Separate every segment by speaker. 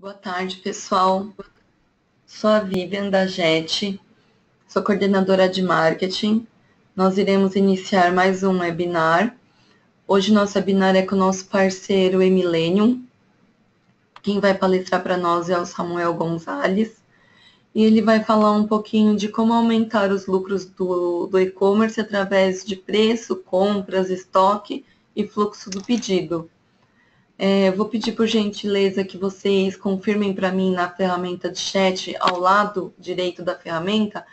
Speaker 1: Boa tarde, pessoal. Sou a Vivian da JET, sou coordenadora de marketing. Nós iremos iniciar mais um webinar. Hoje nosso webinar é com o nosso parceiro eMillennium. Quem vai palestrar para nós é o Samuel Gonzalez. E ele vai falar um pouquinho de como aumentar os lucros do e-commerce através de preço, compras, estoque e fluxo do pedido. Vou pedir por gentileza que vocês confirmem para mim na ferramenta de chat, ao lado direito da ferramenta,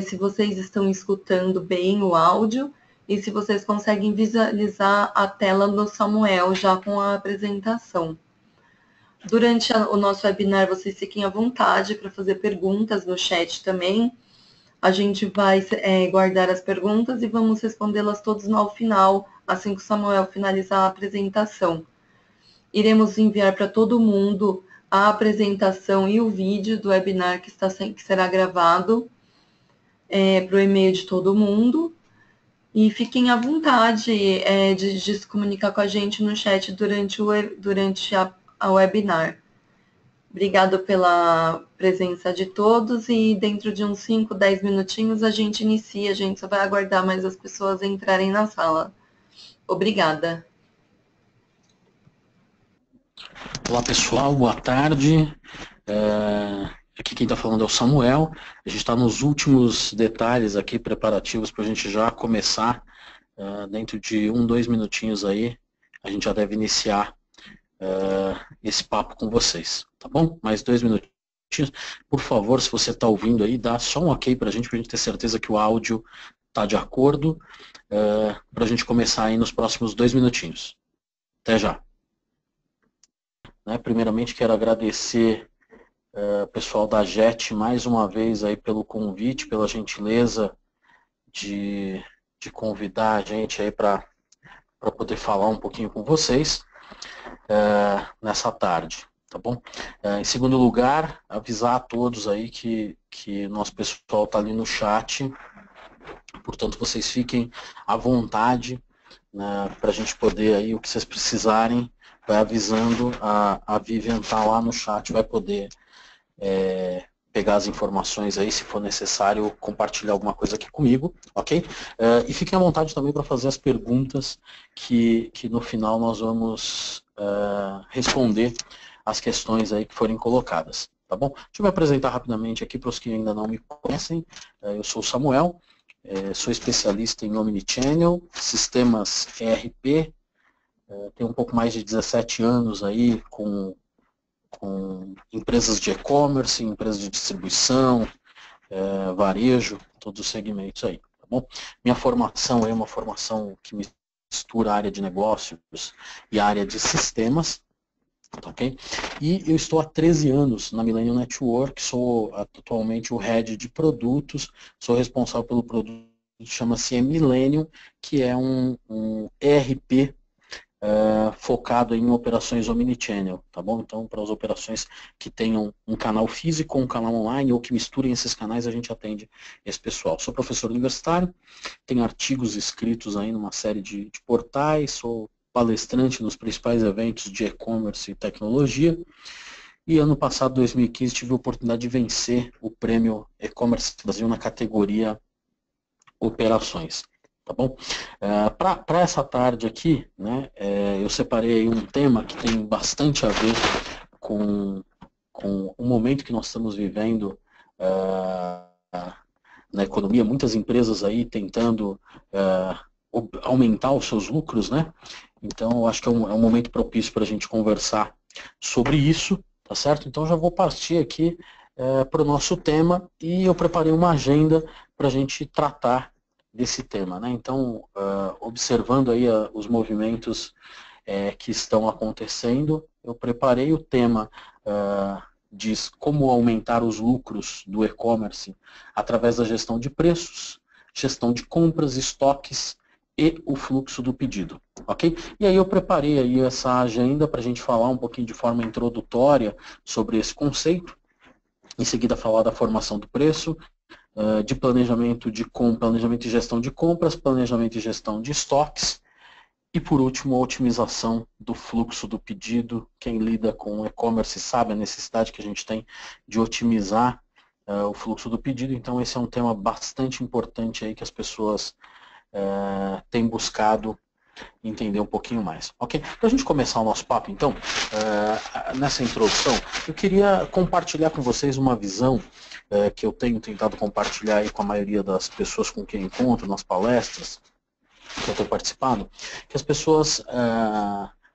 Speaker 1: se vocês estão escutando bem o áudio e se vocês conseguem visualizar a tela do Samuel já com a apresentação. Durante o nosso webinar, vocês fiquem à vontade para fazer perguntas no chat também. A gente vai guardar as perguntas e vamos respondê-las todas ao final, assim que o Samuel finalizar a apresentação. Iremos enviar para todo mundo a apresentação e o vídeo do webinar que será gravado para o e-mail de todo mundo. E fiquem à vontade de se comunicar com a gente no chat durante a webinar. Obrigada pela presença de todos e dentro de uns 5, 10 minutinhos a gente inicia. A gente só vai aguardar mais as pessoas entrarem na sala. Obrigada.
Speaker 2: Olá pessoal, boa tarde. Aqui quem está falando é o Samuel. A gente está nos últimos detalhes aqui, preparativos para a gente já começar. Dentro de 1, 2 minutinhos aí, a gente já deve iniciar esse papo com vocês, tá bom? Mais 2 minutinhos. Por favor, se você está ouvindo aí, dá só um ok para a gente ter certeza que o áudio está de acordo, para a gente começar aí nos próximos 2 minutinhos. Até já. Primeiramente, quero agradecer o pessoal da JET mais uma vez aí pelo convite, pela gentileza de convidar a gente aí para poder falar um pouquinho com vocês nessa tarde, tá bom? Em segundo lugar, avisar a todos aí que nosso pessoal está ali no chat, portanto vocês fiquem à vontade, né, para a gente poder aí, o que vocês precisarem, vai avisando, a Vivian tá lá no chat, vai poder pegar as informações aí, se for necessário, compartilhar alguma coisa aqui comigo, ok? E fiquem à vontade também para fazer as perguntas que no final nós vamos responder as questões aí que forem colocadas, tá bom? Deixa eu me apresentar rapidamente aqui para os que ainda não me conhecem. Eu sou o Samuel, sou especialista em Omnichannel, sistemas ERP, tenho um pouco mais de 17 anos aí com empresas de e-commerce, empresas de distribuição, varejo, todos os segmentos aí, tá bom? Minha formação é uma formação que mistura a área de negócios e a área de sistemas, tá ok? E eu estou há 13 anos na Millennium Network, sou atualmente o head de produtos, sou responsável pelo produto que chama-se eMillennium, que é um ERP focado em operações omnichannel, tá bom? Então, para as operações que tenham um canal físico ou um canal online, ou que misturem esses canais, a gente atende esse pessoal. Sou professor universitário, tenho artigos escritos aí numa série de portais, sou palestrante nos principais eventos de e-commerce e tecnologia, e ano passado, 2015, tive a oportunidade de vencer o prêmio E-Commerce Brasil na categoria Operações. Tá bom? Para essa tarde aqui, né, eu separei um tema que tem bastante a ver com o momento que nós estamos vivendo na economia, muitas empresas aí tentando aumentar os seus lucros, né? Então, eu acho que é um momento propício para a gente conversar sobre isso, tá certo? Então, já vou partir aqui para o nosso tema e eu preparei uma agenda para a gente tratar desse tema, né? Então, observando aí os movimentos que estão acontecendo, eu preparei o tema, diz como aumentar os lucros do e-commerce através da gestão de preços, gestão de compras, estoques e o fluxo do pedido, ok? E aí eu preparei aí essa agenda para a gente falar um pouquinho de forma introdutória sobre esse conceito, em seguida falar da formação do preço, de planejamento de gestão de compras, planejamento e gestão de estoques E por último, a otimização do fluxo do pedido. Quem lida com e-commerce sabe a necessidade que a gente tem de otimizar o fluxo do pedido. Então esse é um tema bastante importante aí que as pessoas têm buscado entender um pouquinho mais. Ok? Para a gente começar o nosso papo, então, nessa introdução, eu queria compartilhar com vocês uma visão que eu tenho tentado compartilhar aí com a maioria das pessoas com quem encontro nas palestras que eu estou participando, que as pessoas,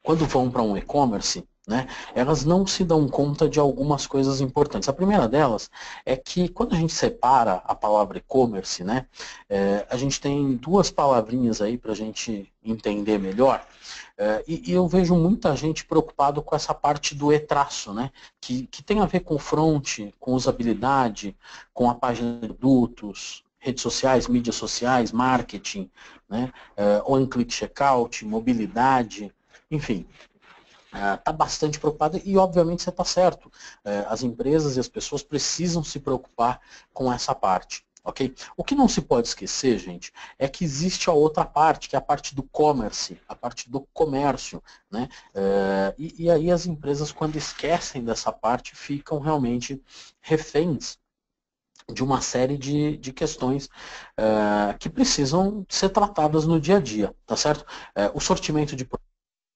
Speaker 2: quando vão para um e-commerce, né, elas não se dão conta de algumas coisas importantes. A primeira delas é que quando a gente separa a palavra e-commerce, né, a gente tem duas palavrinhas aí para a gente entender melhor. E eu vejo muita gente preocupado com essa parte do e-traço, né, que tem a ver com front, com usabilidade, com a página de produtos, redes sociais, mídias sociais, marketing, né, one-click checkout, mobilidade, enfim. Está bastante preocupado e, obviamente, você está certo. As empresas e as pessoas precisam se preocupar com essa parte. Okay? O que não se pode esquecer, gente, é que existe a outra parte, que é a parte do commerce, a parte do comércio. Né? E aí as empresas, quando esquecem dessa parte, ficam realmente reféns de uma série de questões que precisam ser tratadas no dia a dia, tá certo? O sortimento de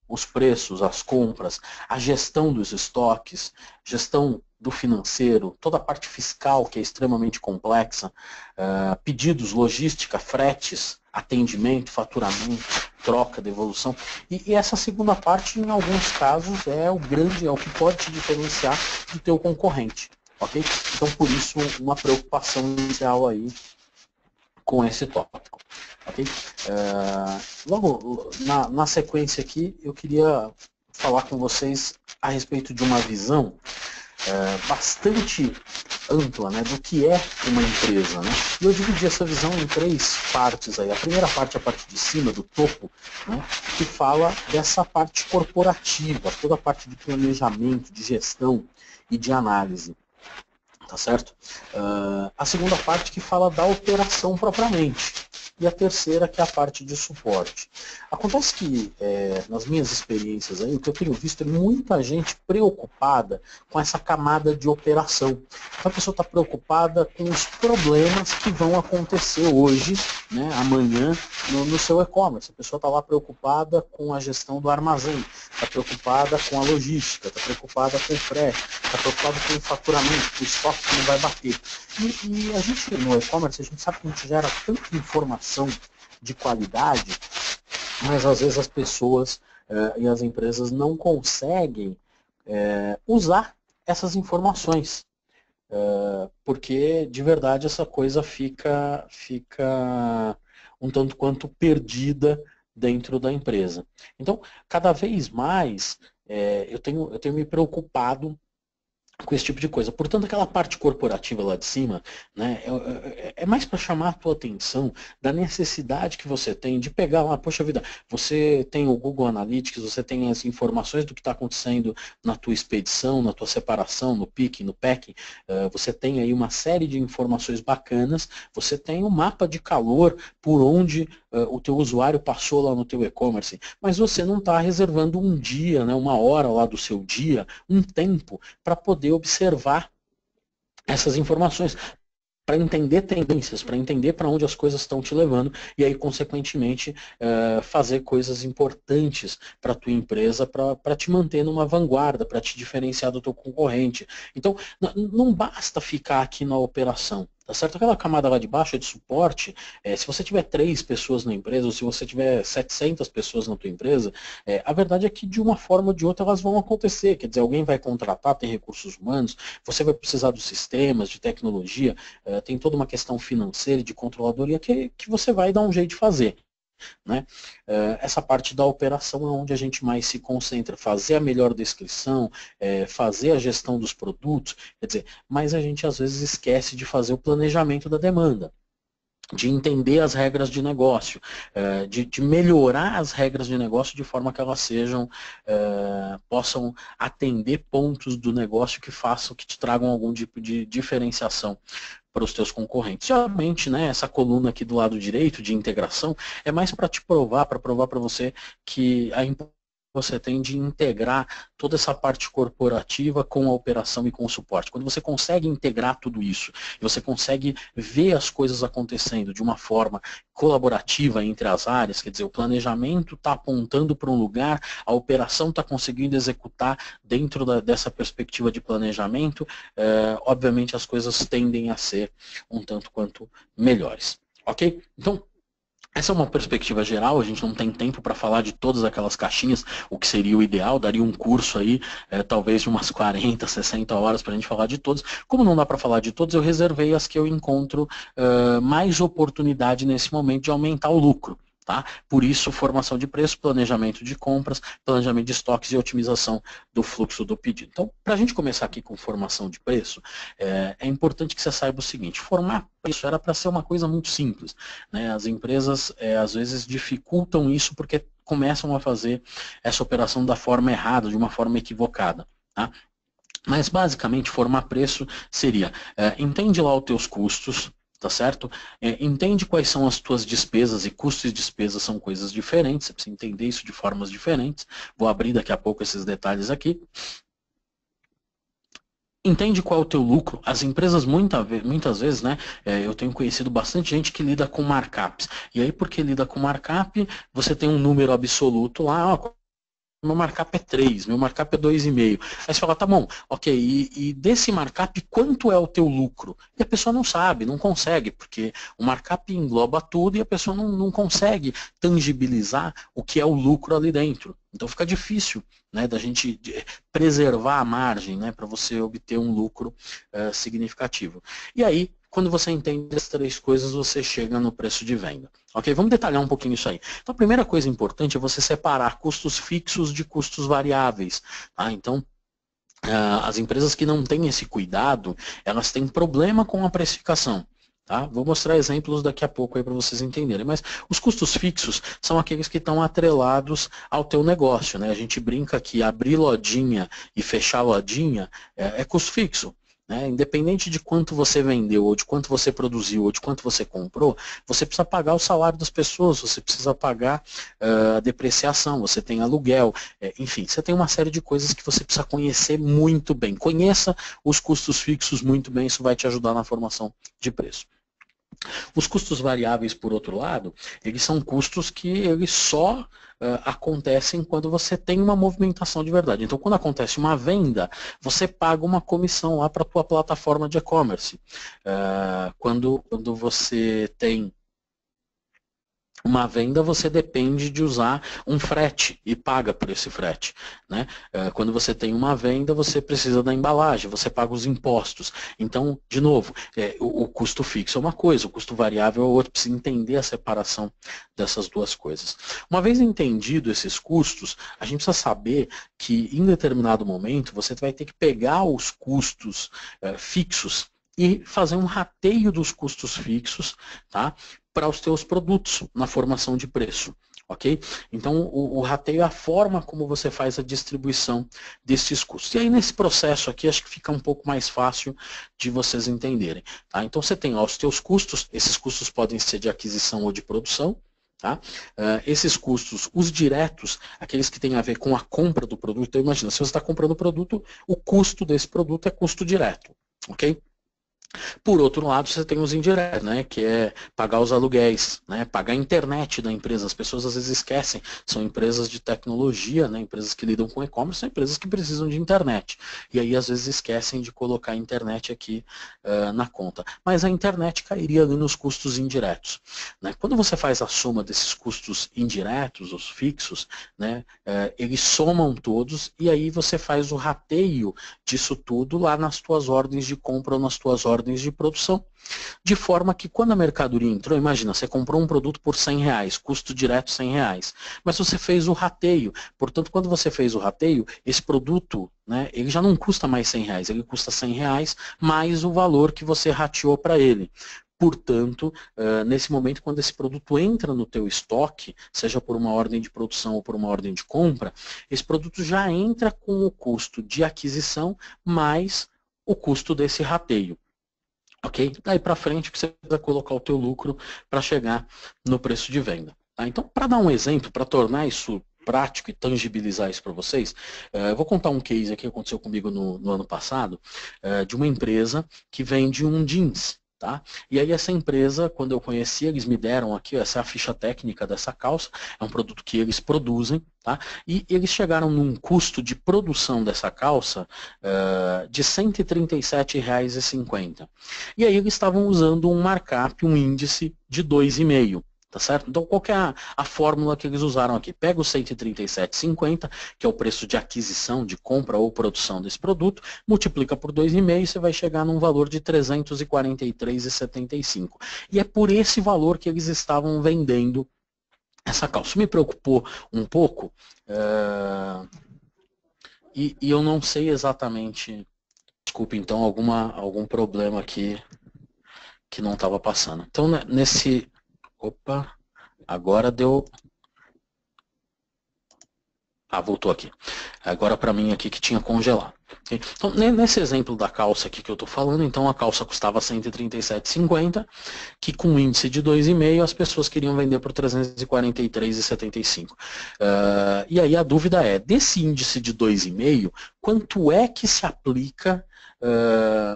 Speaker 2: os preços, as compras, a gestão dos estoques, gestão do financeiro, toda a parte fiscal que é extremamente complexa, pedidos, logística, fretes, atendimento, faturamento, troca, devolução. E essa segunda parte, em alguns casos, é o que pode te diferenciar do teu concorrente. Ok? Então, por isso, uma preocupação inicial aí com esse tópico. Okay? Logo, na sequência aqui, eu queria falar com vocês a respeito de uma visão bastante ampla, né, do que é uma empresa. Né? E eu dividi essa visão em três partes. Aí. A primeira parte é a parte de cima, do topo, né, que fala dessa parte corporativa, toda a parte de planejamento, de gestão e de análise. Tá certo? A segunda parte que fala da operação propriamente. E a terceira que é a parte de suporte. Acontece que, nas minhas experiências aí, o que eu tenho visto é muita gente preocupada com essa camada de operação. Então a pessoa está preocupada com os problemas que vão acontecer hoje, né, amanhã, no seu e-commerce. A pessoa está lá preocupada com a gestão do armazém, está preocupada com a logística, está preocupada com o frete, está preocupada com o faturamento, com o estoque que não vai bater. E a gente, no e-commerce, a gente sabe que a gente gera tanta informação de qualidade, mas às vezes as pessoas e as empresas não conseguem usar essas informações. Porque, de verdade, essa coisa fica um tanto quanto perdida dentro da empresa. Então, cada vez mais, eu tenho me preocupado com esse tipo de coisa. Portanto, aquela parte corporativa lá de cima, né, é mais para chamar a tua atenção da necessidade que você tem de pegar lá, poxa vida, você tem o Google Analytics, você tem as informações do que está acontecendo na tua expedição, na tua separação, no pick, no pack, você tem aí uma série de informações bacanas, você tem um mapa de calor por onde o teu usuário passou lá no teu e-commerce, mas você não está reservando um dia, né, uma hora lá do seu dia, um tempo para poder observar essas informações, para entender tendências, para entender para onde as coisas estão te levando e aí, consequentemente, fazer coisas importantes para a tua empresa, para te manter numa vanguarda, para te diferenciar do teu concorrente. Então, não basta ficar aqui na operação. Tá certo? Aquela camada lá de baixo é de suporte. Se você tiver 3 pessoas na empresa, ou se você tiver 700 pessoas na tua empresa, a verdade é que de uma forma ou de outra elas vão acontecer. Quer dizer, alguém vai contratar, tem recursos humanos, você vai precisar dos sistemas, de tecnologia, tem toda uma questão financeira e de controladoria que você vai dar um jeito de fazer. Né? Essa parte da operação é onde a gente mais se concentra, fazer a melhor descrição, fazer a gestão dos produtos, quer dizer, mas a gente às vezes esquece de fazer o planejamento da demanda. de entender as regras de negócio, de melhorar as regras de negócio de forma que elas sejam, possam atender pontos do negócio que façam, que te tragam algum tipo de diferenciação para os teus concorrentes. Obviamente, né, essa coluna aqui do lado direito de integração é mais para te provar, para provar para você que a você tem de integrar toda essa parte corporativa com a operação e com o suporte. Quando você consegue integrar tudo isso, e você consegue ver as coisas acontecendo de uma forma colaborativa entre as áreas, quer dizer, o planejamento está apontando para um lugar, a operação está conseguindo executar dentro dessa perspectiva de planejamento, obviamente as coisas tendem a ser um tanto quanto melhores. Ok? Então, essa é uma perspectiva geral, a gente não tem tempo para falar de todas aquelas caixinhas, o que seria o ideal, daria um curso aí, talvez de umas 40, 60 horas para a gente falar de todas. Como não dá para falar de todas, eu reservei as que eu encontro mais oportunidade nesse momento de aumentar o lucro. Tá? Por isso, formação de preço, planejamento de compras, planejamento de estoques e otimização do fluxo do pedido. Então, para a gente começar aqui com formação de preço, é importante que você saiba o seguinte, formar preço era para ser uma coisa muito simples, né? As empresas, às vezes, dificultam isso porque começam a fazer essa operação da forma errada, de uma forma equivocada. Tá? Mas, basicamente, formar preço seria, entende lá os teus custos, tá certo? Entende quais são as tuas despesas, e custos e despesas são coisas diferentes, você precisa entender isso de formas diferentes. Vou abrir daqui a pouco esses detalhes aqui. Entende qual é o teu lucro. As empresas, muitas vezes, né, eu tenho conhecido bastante gente que lida com markups. E aí, porque lida com markup, você tem um número absoluto lá, ó, meu markup é 3, meu markup é 2,5. Aí você fala, tá bom, ok, e desse markup, quanto é o teu lucro? E a pessoa não sabe, não consegue, porque o markup engloba tudo e a pessoa não consegue tangibilizar o que é o lucro ali dentro. Então fica difícil, né, da gente preservar a margem, né, para você obter um lucro significativo. E aí, quando você entende as três coisas, você chega no preço de venda. Ok? Vamos detalhar um pouquinho isso aí. Então, a primeira coisa importante é você separar custos fixos de custos variáveis. Tá? Então, as empresas que não têm esse cuidado, elas têm problema com a precificação. Tá? Vou mostrar exemplos daqui a pouco para vocês entenderem. Mas os custos fixos são aqueles que estão atrelados ao teu negócio. Né? A gente brinca que abrir lojinha e fechar lojinha é custo fixo. Né? Independente de quanto você vendeu, ou de quanto você produziu, ou de quanto você comprou, você precisa pagar o salário das pessoas, você precisa pagar a depreciação, você tem aluguel, enfim, você tem uma série de coisas que você precisa conhecer muito bem. Conheça os custos fixos muito bem, isso vai te ajudar na formação de preço. Os custos variáveis, por outro lado, eles são custos que eles só acontecem quando você tem uma movimentação de verdade. Então, quando acontece uma venda, você paga uma comissão lá para a tua plataforma de e-commerce. Quando você tem uma venda, você depende de usar um frete e paga por esse frete. Né? Quando você tem uma venda, você precisa da embalagem, você paga os impostos. Então, de novo, o custo fixo é uma coisa, o custo variável é outra, precisa entender a separação dessas duas coisas. Uma vez entendido esses custos, a gente precisa saber que em determinado momento você vai ter que pegar os custos fixos e fazer um rateio dos custos fixos, tá? Para os teus produtos na formação de preço, ok? Então, o rateio é a forma como você faz a distribuição desses custos. E aí, nesse processo aqui, acho que fica um pouco mais fácil de vocês entenderem. Tá? Então, você tem lá os teus custos, esses custos podem ser de aquisição ou de produção. Tá? Esses custos, os diretos, aqueles que têm a ver com a compra do produto. Então, imagina, se você está comprando o produto, o custo desse produto é custo direto, ok? Por outro lado, você tem os indiretos, né, que é pagar os aluguéis, né, pagar a internet da empresa. As pessoas às vezes esquecem, são empresas de tecnologia, né, empresas que lidam com e-commerce, são empresas que precisam de internet. E aí às vezes esquecem de colocar a internet aqui na conta. Mas a internet cairia ali nos custos indiretos. Né? Quando você faz a soma desses custos indiretos, os fixos, né, eles somam todos e aí você faz o rateio disso tudo lá nas tuas ordens de compra ou nas tuas ordens de produção, de forma que quando a mercadoria entrou, imagina, você comprou um produto por R$100, custo direto R$100, mas você fez o rateio, portanto, quando você fez o rateio, esse produto, né, ele já não custa mais R$100, ele custa R$100 mais o valor que você rateou para ele. portanto, nesse momento, quando esse produto entra no teu estoque, seja por uma ordem de produção ou por uma ordem de compra, esse produto já entra com o custo de aquisição mais o custo desse rateio. Ok? Daí para frente você precisa colocar o teu lucro para chegar no preço de venda. Tá? Então, para dar um exemplo, para tornar isso prático e tangibilizar isso para vocês, eu vou contar um case aqui que aconteceu comigo no ano passado, de uma empresa que vende um jeans. Tá? E aí essa empresa, quando eu conheci, eles me deram aqui, essa é a ficha técnica dessa calça, é um produto que eles produzem, tá? E eles chegaram num custo de produção dessa calça de R$ 137,50. E aí eles estavam usando um markup, um índice de 2,5. Tá certo? Então, qual que é a fórmula que eles usaram aqui? Pega o 137,50, que é o preço de aquisição, de compra ou produção desse produto, multiplica por 2,5 e você vai chegar num valor de R$ 343,75. E é por esse valor que eles estavam vendendo essa calça. Me preocupou um pouco, e eu não sei exatamente, desculpe então, algum problema aqui que não estava passando. Então, nesse... Opa, agora deu... Ah, voltou aqui. Agora para mim aqui que tinha congelado. Então, nesse exemplo da calça aqui que eu estou falando, então a calça custava R$ 137,50, que com índice de 2,5 as pessoas queriam vender por R$ 343,75. E aí a dúvida é, desse índice de 2,5, quanto é que se aplica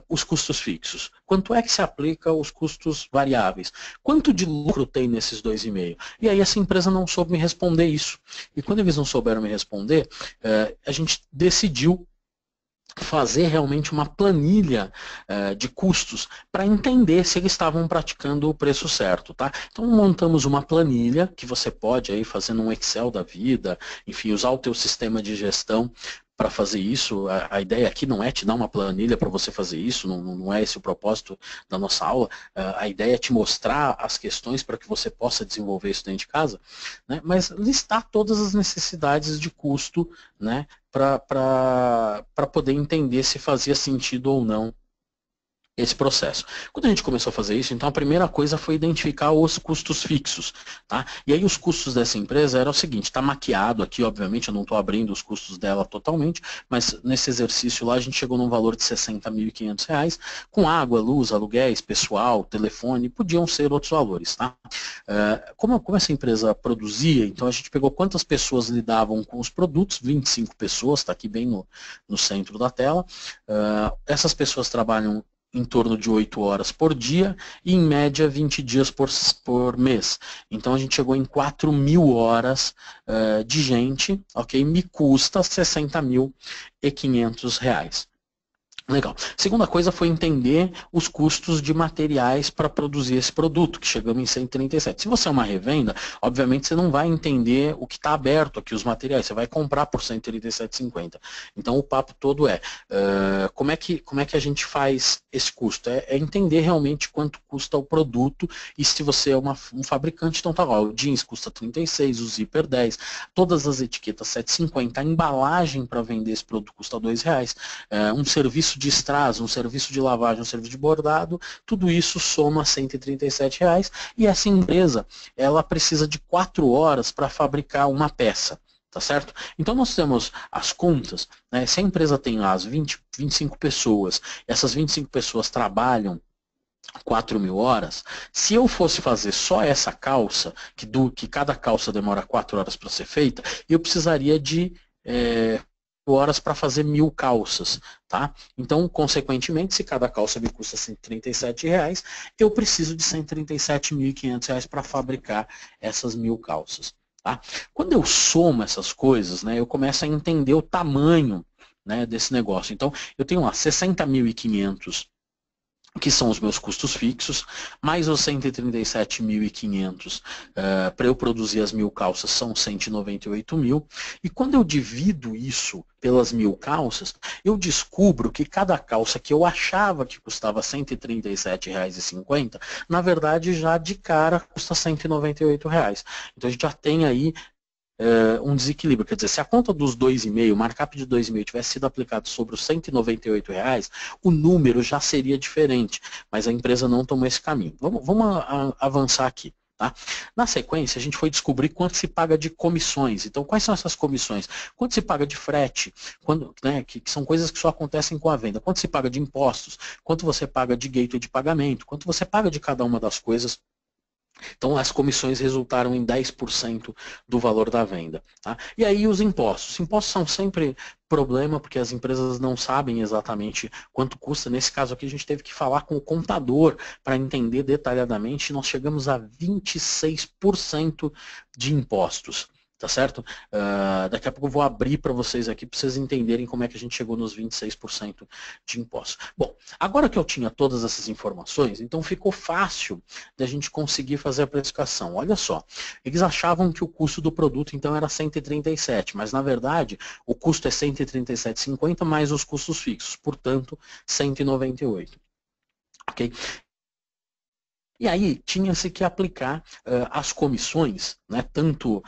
Speaker 2: os custos fixos? Quanto é que se aplica os custos variáveis? Quanto de lucro tem nesses 2,5? E aí essa empresa não soube me responder isso. E quando eles não souberam me responder, a gente decidiu fazer realmente uma planilha de custos para entender se eles estavam praticando o preço certo, tá? Então montamos uma planilha que você pode aí fazer num Excel da vida, enfim, usar o teu sistema de gestão para fazer isso. A ideia aqui não é te dar uma planilha para você fazer isso, não é esse o propósito da nossa aula. A ideia é te mostrar as questões para que você possa desenvolver isso dentro de casa, né? Mas listar todas as necessidades de custo, né, para poder entender se fazia sentido ou não esse processo. Quando a gente começou a fazer isso, então a primeira coisa foi identificar os custos fixos. Tá? E aí os custos dessa empresa era o seguinte, está maquiado aqui, obviamente, eu não estou abrindo os custos dela totalmente, mas nesse exercício lá a gente chegou num valor de R$ 60.500, com água, luz, aluguéis, pessoal, telefone, podiam ser outros valores. Tá? Como essa empresa produzia, então a gente pegou quantas pessoas lidavam com os produtos, 25 pessoas, está aqui bem no centro da tela. Essas pessoas trabalham em torno de 8 horas por dia e em média 20 dias por mês. Então a gente chegou em 4.000 horas de gente, ok? Me custa R$ 60.500. Legal. Segunda coisa foi entender os custos de materiais para produzir esse produto, que chegamos em 137. Se você é uma revenda, obviamente você não vai entender o que está aberto aqui, os materiais, você vai comprar por 137,50. Então o papo todo como é que a gente faz esse custo? É entender realmente quanto custa o produto, e se você é um fabricante, então tá lá, o jeans custa 36, o zíper 10, todas as etiquetas 7,50, a embalagem para vender esse produto custa R$2, um serviço de strass, um serviço de lavagem, um serviço de bordado, tudo isso soma R$ 137, e essa empresa ela precisa de 4 horas para fabricar uma peça. Tá certo? Então nós temos as contas, né? Se a empresa tem lá as 25 pessoas, essas 25 pessoas trabalham 4.000 horas, se eu fosse fazer só essa calça, que cada calça demora 4 horas para ser feita, eu precisaria de horas para fazer 1.000 calças, tá? Então, consequentemente, se cada calça me custa R$ 137, eu preciso de R$ 137.500 para fabricar essas 1.000 calças. Tá? Quando eu somo essas coisas, né, eu começo a entender o tamanho, né, desse negócio. Então, eu tenho lá 60.500, que são os meus custos fixos, mais os 137.500 para eu produzir as 1.000 calças são 198.000, e quando eu divido isso pelas 1.000 calças, eu descubro que cada calça que eu achava que custava R$ 137,50, na verdade já de cara custa R$ 198. Então a gente já tem aí um desequilíbrio. Quer dizer, se a conta dos 2,5, o markup de 2,5 tivesse sido aplicado sobre os R$ 198, o número já seria diferente, mas a empresa não tomou esse caminho. Vamos avançar aqui. Tá? Na sequência, a gente foi descobrir quanto se paga de comissões. Então, quais são essas comissões? Quanto se paga de frete, que são coisas que só acontecem com a venda. Quanto se paga de impostos, quanto você paga de gateway de pagamento, quanto você paga de cada uma das coisas. Então, as comissões resultaram em 10% do valor da venda. Tá? E aí, os impostos. Os impostos são sempre problema, porque as empresas não sabem exatamente quanto custa. Nesse caso aqui, a gente teve que falar com o contador para entender detalhadamente. Nós chegamos a 26% de impostos. Tá certo? Daqui a pouco eu vou abrir para vocês aqui, para vocês entenderem como é que a gente chegou nos 26% de impostos. Bom, agora que eu tinha todas essas informações, então ficou fácil da gente conseguir fazer a precificação. Olha só, eles achavam que o custo do produto então era 137, mas na verdade o custo é 137,50 mais os custos fixos, portanto 198. Ok? E aí tinha-se que aplicar as comissões, né, tanto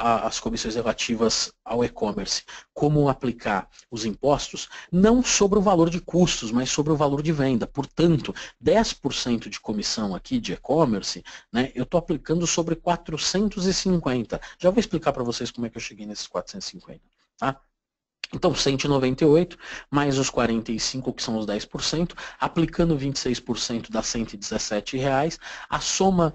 Speaker 2: as comissões relativas ao e-commerce, como aplicar os impostos, não sobre o valor de custos, mas sobre o valor de venda. Portanto, 10% de comissão aqui de e-commerce, né, eu estou aplicando sobre 450. Já vou explicar para vocês como é que eu cheguei nesses 450. Tá? Então, 198 mais os 45, que são os 10%, aplicando 26% dá R$ 117, a soma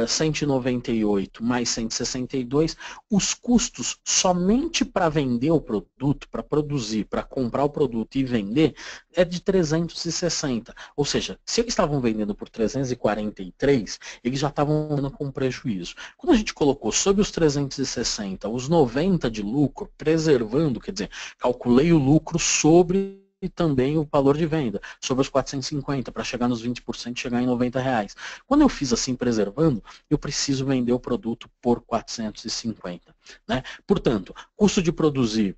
Speaker 2: 198 mais 162, os custos somente para vender o produto, para produzir, para comprar o produto e vender, é de 360. Ou seja, se eles estavam vendendo por 343, eles já estavam vendendo com prejuízo. Quando a gente colocou sobre os 360 os 90 de lucro, preservando, quer dizer, calculei o lucro sobre também o valor de venda, sobre os 450, para chegar nos 20% e chegar em R$ 90. Quando eu fiz assim, preservando, eu preciso vender o produto por 450. Né? Portanto, custo de produzir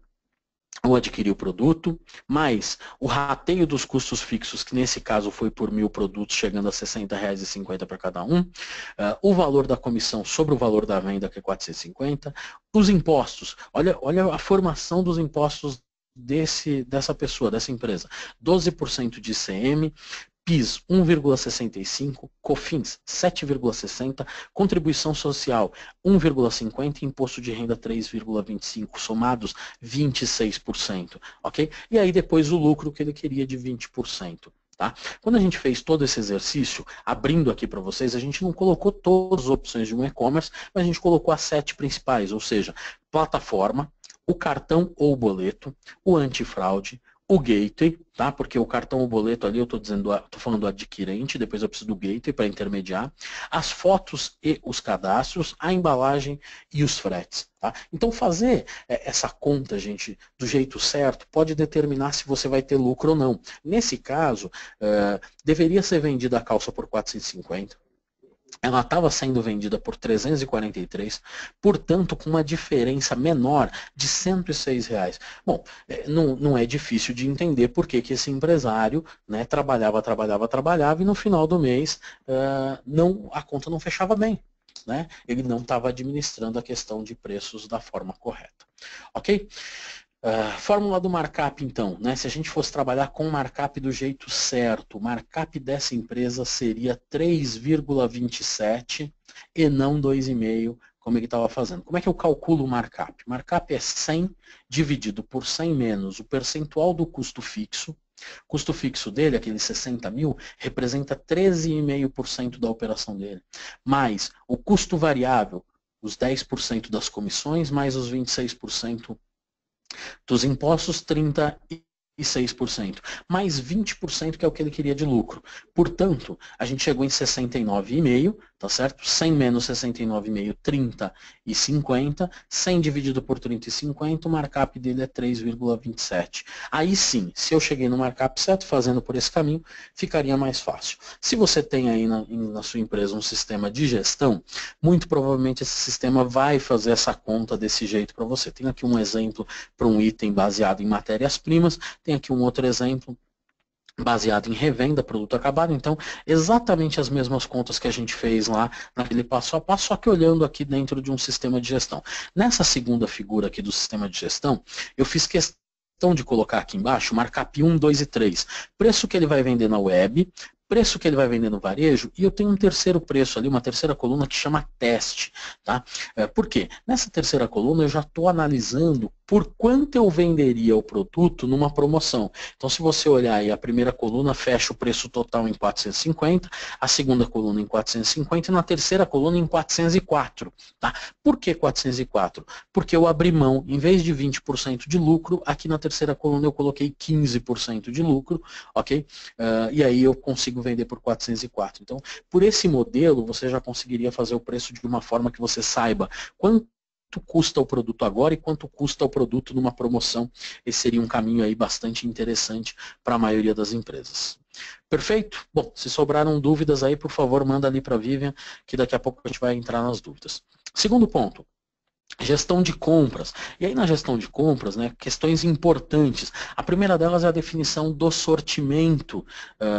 Speaker 2: ou adquirir o produto, mais o rateio dos custos fixos, que nesse caso foi por 1.000 produtos, chegando a R$ 60,50 para cada um, o valor da comissão sobre o valor da venda, que é 450, os impostos, olha a formação dos impostos dessa pessoa, dessa empresa, 12% de ICM, PIS 1,65, COFINS 7,60, contribuição social 1,50 e imposto de renda 3,25, somados 26%, ok? E aí depois o lucro que ele queria de 20%. Tá? Quando a gente fez todo esse exercício, abrindo aqui para vocês, a gente não colocou todas as opções de um e-commerce, mas a gente colocou as 7 principais, ou seja, plataforma, o cartão ou o boleto, o antifraude, o gateway, tá? Porque o cartão ou boleto ali eu estou falando do adquirente, depois eu preciso do gateway para intermediar, as fotos e os cadastros, a embalagem e os fretes. Tá? Então fazer essa conta, gente, do jeito certo, pode determinar se você vai ter lucro ou não. Nesse caso, deveria ser vendida a calça por 450. Ela estava sendo vendida por 343, portanto, com uma diferença menor de R$ 106. Bom, não é difícil de entender por que esse empresário, né, trabalhava e no final do mês a conta não fechava bem. Né? Ele não estava administrando a questão de preços da forma correta. Ok? Fórmula do markup, então, né? Se a gente fosse trabalhar com markup do jeito certo, o markup dessa empresa seria 3,27 e não 2,5, como ele estava fazendo. Como é que eu calculo o markup? O markup é 100 dividido por 100 menos o percentual do custo fixo. O custo fixo dele, aqueles 60 mil, representa 13,5% da operação dele. Mais o custo variável, os 10% das comissões, mais os 26% dos impostos, 36%, mais 20% que é o que ele queria de lucro. Portanto, a gente chegou em 69,5, tá certo? 100 menos 69,5, 30 e 50. 100 dividido por 30 e 50, o markup dele é 3,27. Aí sim, se eu cheguei no markup certo, fazendo por esse caminho, ficaria mais fácil. Se você tem aí na sua empresa um sistema de gestão, muito provavelmente esse sistema vai fazer essa conta desse jeito para você. Tem aqui um exemplo para um item baseado em matérias-primas, tem aqui um outro exemplo baseado em revenda, produto acabado. Então, exatamente as mesmas contas que a gente fez lá naquele passo a passo, só que olhando aqui dentro de um sistema de gestão. Nessa segunda figura aqui do sistema de gestão, eu fiz questão de colocar aqui embaixo markup 1, 2 e 3. Preço que ele vai vender na web, preço que ele vai vender no varejo, e eu tenho um terceiro preço ali, uma terceira coluna que chama teste. Tá? Por quê? Nessa terceira coluna eu já estou analisando por quanto eu venderia o produto numa promoção. Então, se você olhar aí, a primeira coluna fecha o preço total em 450, a segunda coluna em 450 e na terceira coluna em 404. Tá? Por que 404? Porque eu abri mão, em vez de 20% de lucro, aqui na terceira coluna eu coloquei 15% de lucro, ok? E aí eu consigo vender por 404. Então, por esse modelo, você já conseguiria fazer o preço de uma forma que você saiba quanto custa o produto agora e quanto custa o produto numa promoção. Esse seria um caminho aí bastante interessante para a maioria das empresas. Perfeito? Bom, se sobraram dúvidas aí, por favor, manda ali para a Vivian, que daqui a pouco a gente vai entrar nas dúvidas. Segundo ponto. Gestão de compras. E aí na gestão de compras, né, questões importantes. A primeira delas é a definição do sortimento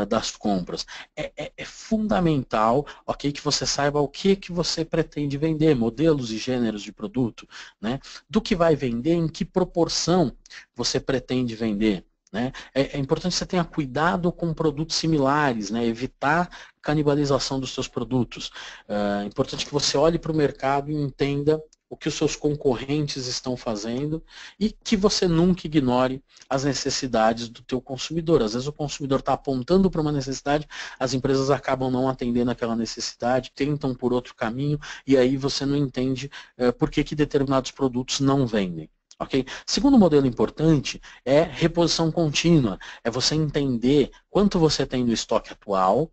Speaker 2: das compras. É fundamental, ok, que você saiba o que você pretende vender, modelos e gêneros de produto, né, do que vai vender, em que proporção você pretende vender. Né? É importante que você tenha cuidado com produtos similares, né, evitar canibalização dos seus produtos. É importante que você olhe para o mercado e entenda o que os seus concorrentes estão fazendo e que você nunca ignore as necessidades do teu consumidor. Às vezes o consumidor está apontando para uma necessidade, as empresas acabam não atendendo aquela necessidade, tentam por outro caminho e aí você não entende por que determinados produtos não vendem. Okay? Segundo modelo importante é reposição contínua, é você entender quanto você tem no estoque atual,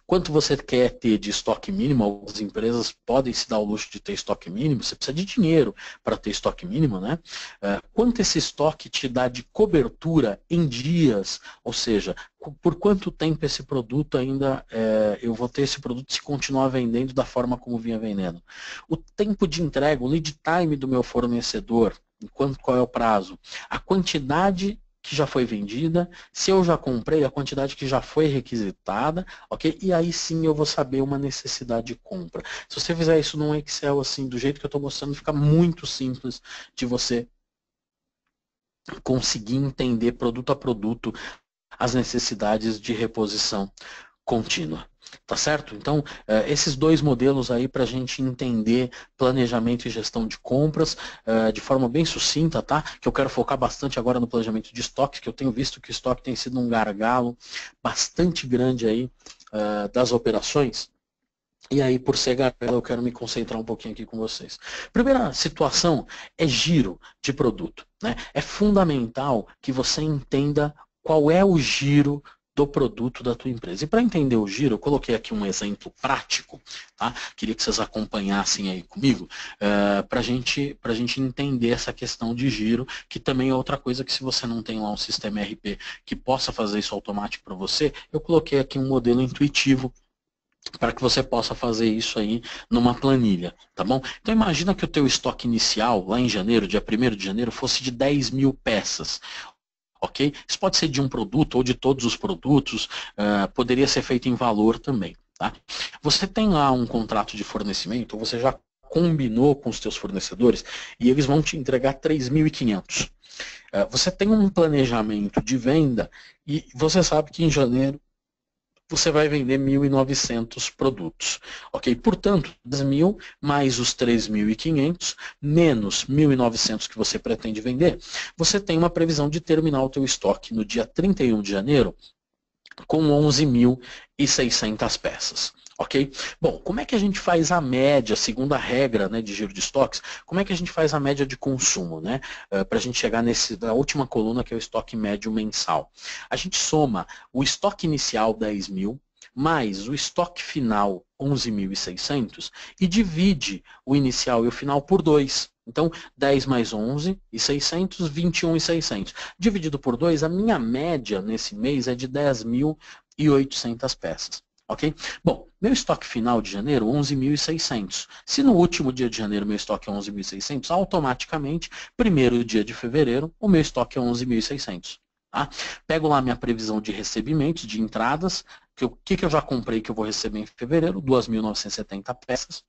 Speaker 2: quanto você quer ter de estoque mínimo. Algumas empresas podem se dar o luxo de ter estoque mínimo, você precisa de dinheiro para ter estoque mínimo, né? Quanto esse estoque te dá de cobertura em dias, ou seja, por quanto tempo esse produto ainda, eu vou ter esse produto se continuar vendendo da forma como vinha vendendo. O tempo de entrega, o lead time do meu fornecedor, qual é o prazo, a quantidade que já foi vendida, se eu já comprei, a quantidade que já foi requisitada, ok? E aí sim eu vou saber uma necessidade de compra. Se você fizer isso num Excel assim, do jeito que eu estou mostrando, fica muito simples de você conseguir entender produto a produto as necessidades de reposição contínua. Tá certo? Então, esses dois modelos aí para a gente entender planejamento e gestão de compras de forma bem sucinta, tá? Que eu quero focar bastante agora no planejamento de estoque, que eu tenho visto que o estoque tem sido um gargalo bastante grande aí das operações. E aí, por ser gargalo, eu quero me concentrar um pouquinho aqui com vocês. Primeira situação é giro de produto, né? É fundamental que você entenda qual é o giro do produto da tua empresa. E para entender o giro, eu coloquei aqui um exemplo prático, tá? Queria que vocês acompanhassem aí comigo, para a gente entender essa questão de giro, que também é outra coisa que se você não tem lá um sistema ERP que possa fazer isso automático para você, eu coloquei aqui um modelo intuitivo para que você possa fazer isso aí numa planilha, tá bom? Então imagina que o teu estoque inicial, lá em janeiro, dia 1º de janeiro, fosse de 10 mil peças. Ok? Isso pode ser de um produto ou de todos os produtos, poderia ser feito em valor também. Tá? Você tem lá um contrato de fornecimento, ou você já combinou com os teus fornecedores e eles vão te entregar 3.500. Você tem um planejamento de venda e você sabe que em janeiro você vai vender 1.900 produtos, ok? Portanto, 10.000 mais os 3.500 menos 1.900 que você pretende vender, você tem uma previsão de terminar o teu estoque no dia 31 de janeiro com 11.600 peças. Ok? Bom, como é que a gente faz a média, segundo a regra, né, de giro de estoques, como é que a gente faz a média de consumo, né? Para a gente chegar na última coluna, que é o estoque médio mensal. A gente soma o estoque inicial, 10.000, mais o estoque final, 11.600, e divide o inicial e o final por 2. Então, 10 mais 11.600, 21.600. Dividido por 2, a minha média nesse mês é de 10.800 peças. Ok? Bom, meu estoque final de janeiro, 11.600. Se no último dia de janeiro meu estoque é 11.600, automaticamente, primeiro dia de fevereiro, o meu estoque é 11.600. Tá? Pego lá minha previsão de recebimentos, de entradas, o que eu já comprei que eu vou receber em fevereiro, 2.970 peças.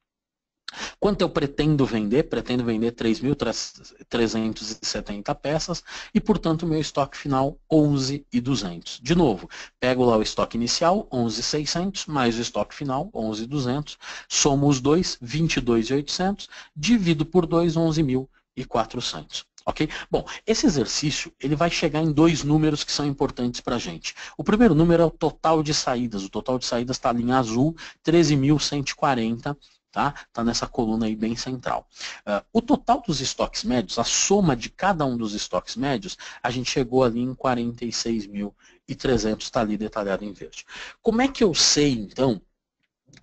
Speaker 2: Quanto eu pretendo vender? Pretendo vender 3.370 peças e, portanto, meu estoque final 11.200. De novo, pego lá o estoque inicial, 11.600, mais o estoque final, 11.200, somo os dois, 22.800, divido por 2, 11.400. Ok? Bom, esse exercício ele vai chegar em dois números que são importantes para a gente. O primeiro número é o total de saídas. O total de saídas está ali em azul, 13.140. Tá? Tá nessa coluna aí bem central. O total dos estoques médios, a soma de cada um dos estoques médios, a gente chegou ali em 46.300, está ali detalhado em verde. Como é que eu sei, então,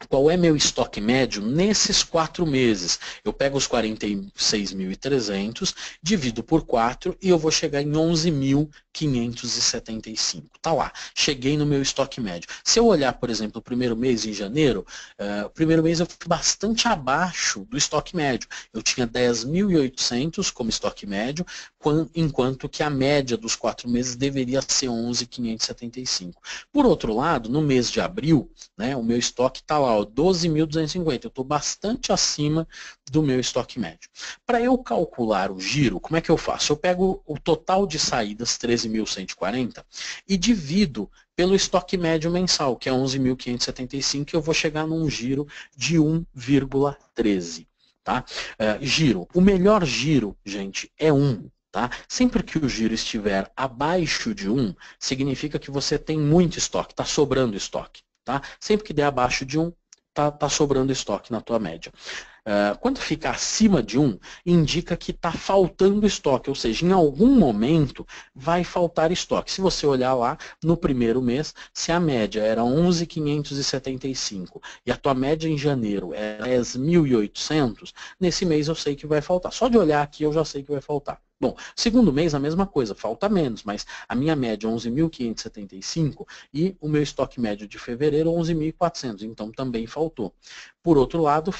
Speaker 2: qual é meu estoque médio nesses 4 meses? Eu pego os 46.300, divido por 4 e eu vou chegar em 11.575. Tá lá, cheguei no meu estoque médio. Se eu olhar, por exemplo, o primeiro mês, em janeiro, o primeiro mês eu fui bastante abaixo do estoque médio. Eu tinha 10.800 como estoque médio, enquanto que a média dos 4 meses deveria ser 11.575. Por outro lado, no mês de abril, né, o meu estoque está lá, 12.250. Eu estou bastante acima do meu estoque médio. Para eu calcular o giro, como é que eu faço? Eu pego o total de saídas, 13.140, e divido pelo estoque médio mensal, que é 11.575, e eu vou chegar num giro de 1,13. Tá? Giro. O melhor giro, gente, é 1. Tá? Sempre que o giro estiver abaixo de 1, significa que você tem muito estoque, está sobrando estoque. Tá? Sempre que der abaixo de 1, tá sobrando estoque na tua média. Quando fica acima de 1, indica que está faltando estoque, ou seja, em algum momento vai faltar estoque. Se você olhar lá, no primeiro mês, se a média era 11.575 e a tua média em janeiro é 10.800, nesse mês eu sei que vai faltar. Só de olhar aqui eu já sei que vai faltar. Bom, segundo mês a mesma coisa, falta menos, mas a minha média é 11.575 e o meu estoque médio de fevereiro 11.400, então também faltou. Por outro lado,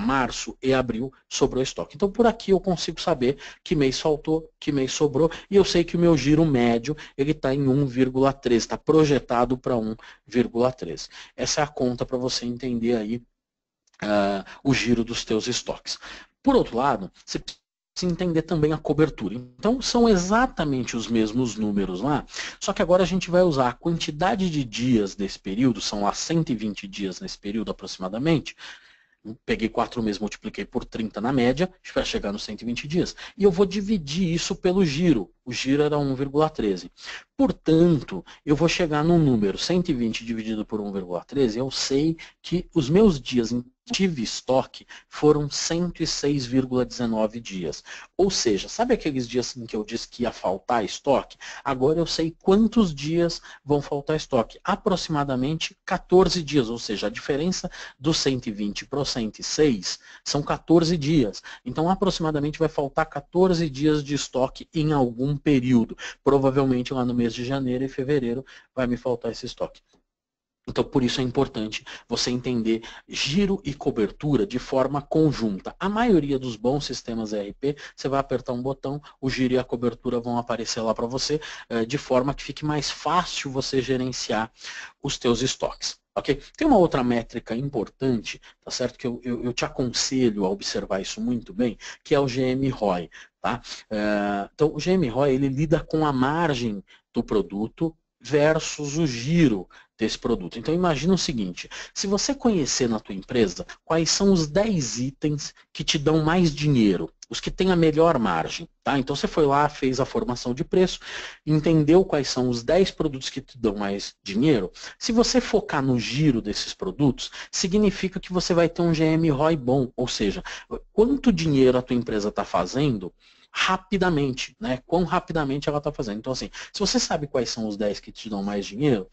Speaker 2: março e abril sobrou estoque. Então por aqui eu consigo saber que mês faltou, que mês sobrou, e eu sei que o meu giro médio ele está em 1,13, está projetado para 1,13. Essa é a conta para você entender aí o giro dos teus estoques. Por outro lado, você precisa entender também a cobertura. Então, são exatamente os mesmos números lá, só que agora a gente vai usar a quantidade de dias desse período, são lá 120 dias nesse período aproximadamente. Peguei 4 meses, multipliquei por 30 na média, para chegar nos 120 dias. E eu vou dividir isso pelo giro. O giro era 1,13. Portanto, eu vou chegar num número 120 dividido por 1,13, eu sei que os meus dias em tive estoque foram 106,19 dias. Ou seja, sabe aqueles dias em que eu disse que ia faltar estoque? Agora eu sei quantos dias vão faltar estoque. Aproximadamente 14 dias, ou seja, a diferença do 120 para o 106 são 14 dias. Então, aproximadamente vai faltar 14 dias de estoque em algum período. Provavelmente lá no mês de janeiro e fevereiro vai me faltar esse estoque. Então, por isso é importante você entender giro e cobertura de forma conjunta. A maioria dos bons sistemas ERP, você vai apertar um botão, o giro e a cobertura vão aparecer lá para você, de forma que fique mais fácil você gerenciar os teus estoques. Okay? Tem uma outra métrica importante, tá certo? Que eu te aconselho a observar isso muito bem, que é o GMROI. Tá? Então, o GMROI ele lida com a margem do produto versus o giro desse produto. Então imagina o seguinte, se você conhecer na tua empresa quais são os 10 itens que te dão mais dinheiro, os que têm a melhor margem, tá? Então você foi lá, fez a formação de preço, entendeu quais são os 10 produtos que te dão mais dinheiro, se você focar no giro desses produtos, significa que você vai ter um GMROI bom, ou seja, quanto dinheiro a tua empresa está fazendo rapidamente, né? Quão rapidamente ela está fazendo. Então assim, se você sabe quais são os 10 que te dão mais dinheiro,